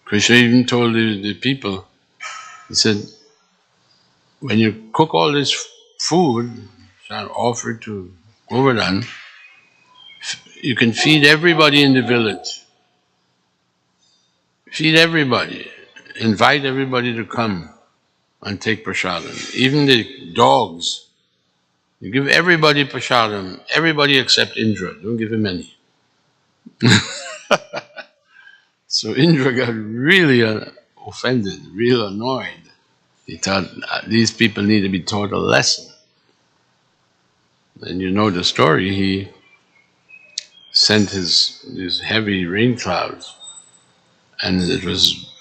Krishna even told the people, he said, when you cook all this food, offer it to Govardhan, you can feed everybody in the village. Feed everybody. Invite everybody to come and take prasadam. Even the dogs. You give everybody prasadam. Everybody except Indra. Don't give him any. So Indra got really offended, real annoyed. He thought, these people need to be taught a lesson. And you know the story, he sent these heavy rain clouds, and it was,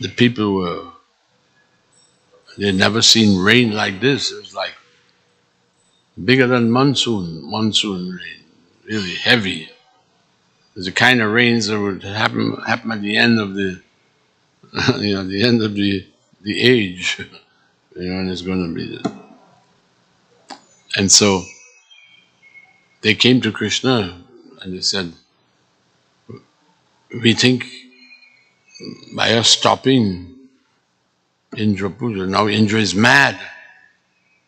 the people they'd never seen rain like this. It was like bigger than monsoon rain, really heavy. It was the kind of rains that would happen at the end of the, the end of the age, and it's going to be. And so they came to Krishna and they said, we think by us stopping Indra Puja, now Indra is mad.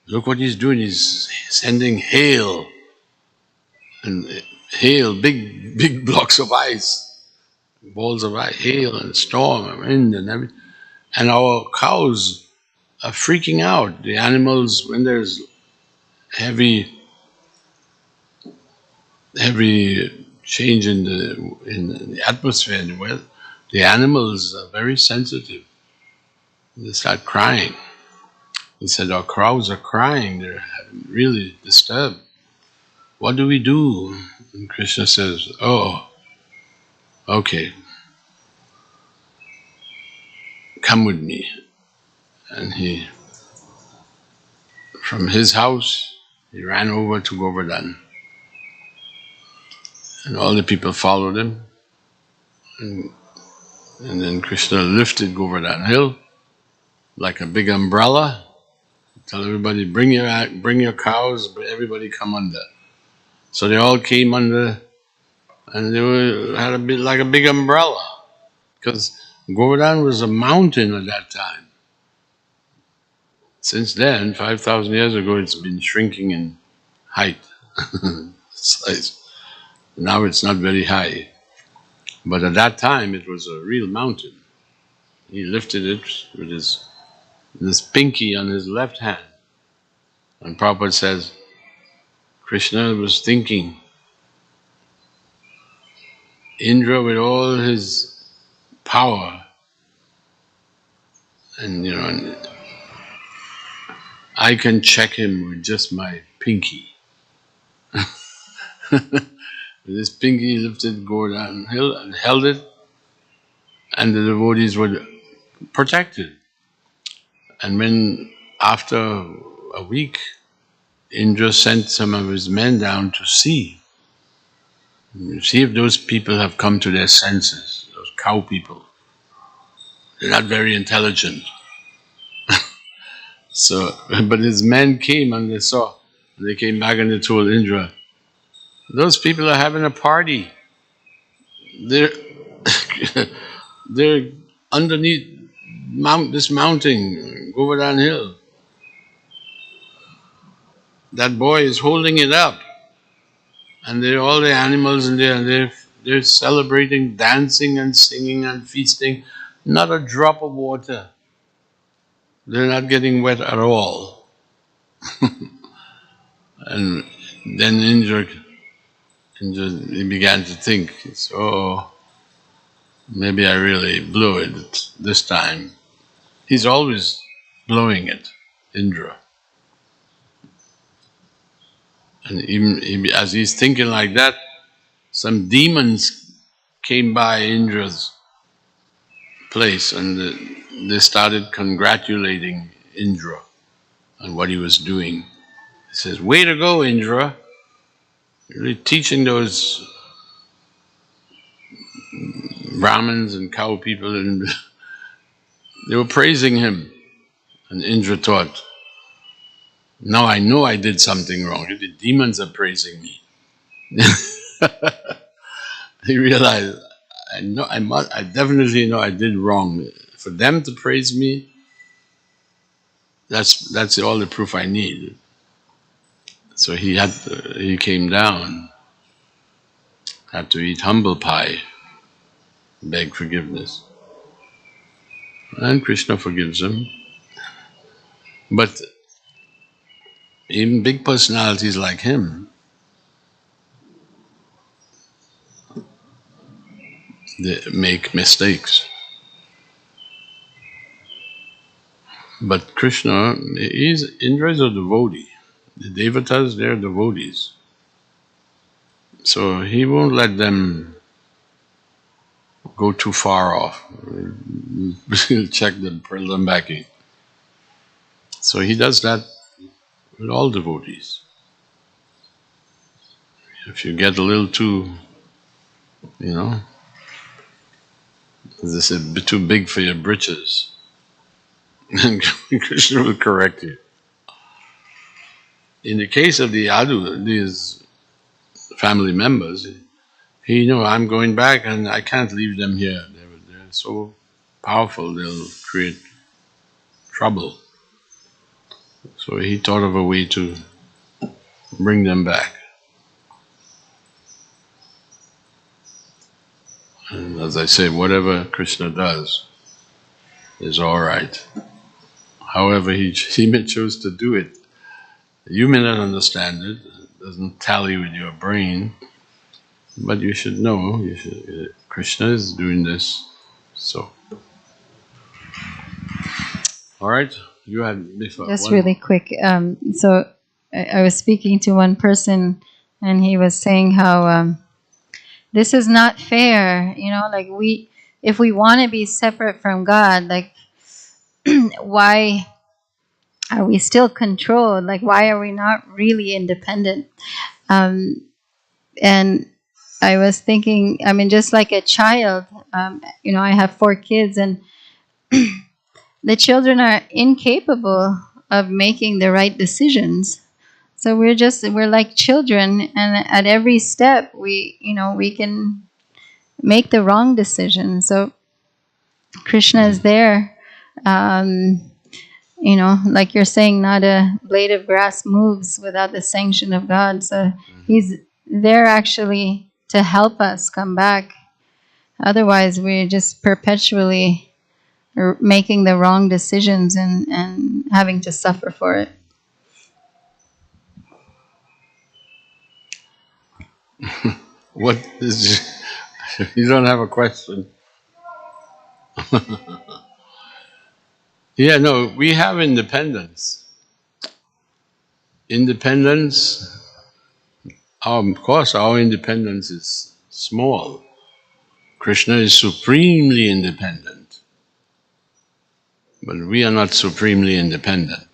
Look what he's doing, he's sending hail, big blocks of ice, balls of ice, hail and storm and wind and everything. And our cows are freaking out. The animals, when there's heavy change in the atmosphere, in the weather, the animals are very sensitive. They start crying. He said, our cows are crying, they're really disturbed. What do we do? And Krishna says, oh, okay, come with me. And from his house, he ran over to Govardhan. And all the people followed him. And then Krishna lifted Govardhan hill like a big umbrella. Tell everybody, bring your cows, but everybody come under. So they all came under, and they had a bit like a big umbrella, because Govardhan was a mountain at that time. Since then, 5,000 years ago, it's been shrinking in height, size. Now it's not very high, but at that time it was a real mountain. He lifted it with this pinky on his left hand, and Prabhupada says, Krishna was thinking, Indra with all his power, and I can check him with just my pinky. With his pinky, he lifted Govardhan hill and held it, and the devotees were protected. And when, after a week, Indra sent some of his men down to see if those people have come to their senses, those cow people. They're not very intelligent. So, but his men came and they came back and they told Indra, those people are having a party. They're they're underneath this mountain, Govardhan hill. That boy is holding it up, and all the animals in there, and they're celebrating, dancing and singing and feasting. Not a drop of water. They're not getting wet at all. And then Indra, he began to think, oh, maybe I really blew it this time. He's always blowing it, Indra. And even as he's thinking like that, some demons came by Indra's place and they started congratulating Indra on what he was doing. He says, "Way to go, Indra! You're really teaching those Brahmins and cow people." And they were praising him. And Indra thought, "Now I know I did something wrong. The demons are praising me." He realized, I definitely know I did wrong. For them to praise me, that's all the proof I need. So he came down, had to eat humble pie, beg forgiveness. And Krishna forgives him. But even big personalities like him, they make mistakes. But Krishna, Indra is a devotee. The devatas, they're devotees. So he won't let them go too far off. He'll check them, pull them back in. So he does that with all devotees. If you get a little too, as I said, too big for your britches, and Krishna will correct you. In the case of these family members, he knew, I'm going back and I can't leave them here. They're so powerful, they'll create trouble. So he thought of a way to bring them back. And as I say, whatever Krishna does is all right. However he may choose to do it, you may not understand it. It doesn't tally with your brain, but you should know. Krishna is doing this. So, all right. You had before. Just really quick. So I was speaking to one person, and he was saying how this is not fair. Like if we want to be separate from God, like why are we still controlled? Like why are we not really independent? And I was thinking, I mean, just like a child, I have 4 kids, and the children are incapable of making the right decisions. So we're like children, and at every step we can make the wrong decision. So Krishna is there, like you're saying, not a blade of grass moves without the sanction of God. So he's there actually to help us come back. Otherwise, we're just perpetually making the wrong decisions and having to suffer for it. What is? You don't have a question? Yeah, no, we have independence. Independence, of course, our independence is small. Krishna is supremely independent, but we are not supremely independent.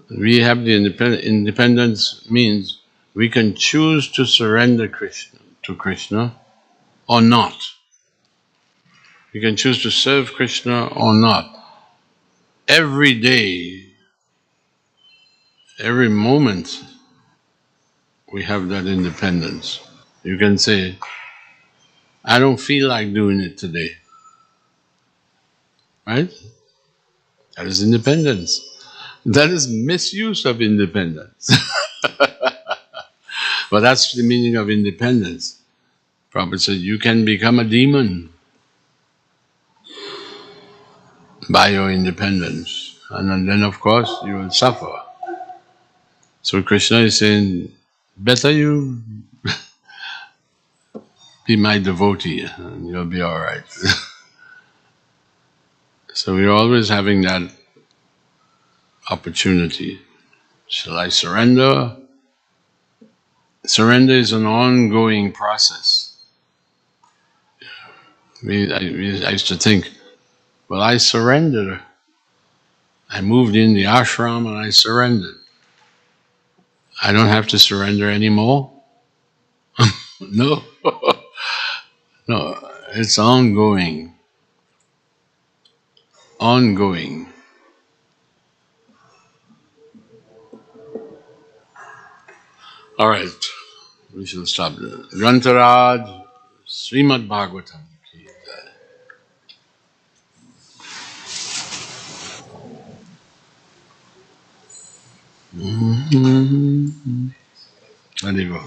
We have the independence means we can choose to surrender to Krishna or not. We can choose to serve Krishna or not. Every day, every moment, we have that independence. You can say, I don't feel like doing it today. Right? That is independence. That is misuse of independence. But that's the meaning of independence. Prabhupada said, you can become a demon by your independence. And then of course you will suffer. So Krishna is saying, better you be my devotee and you'll be all right. So we're always having that opportunity. Shall I surrender Surrender is an ongoing process. I used to think, well, I surrendered. I moved in the ashram and I surrendered. I don't have to surrender anymore? No. No, it's ongoing. Ongoing. All right, we shall stop there. Grantaraj, Srimad Bhagavatam. There you go.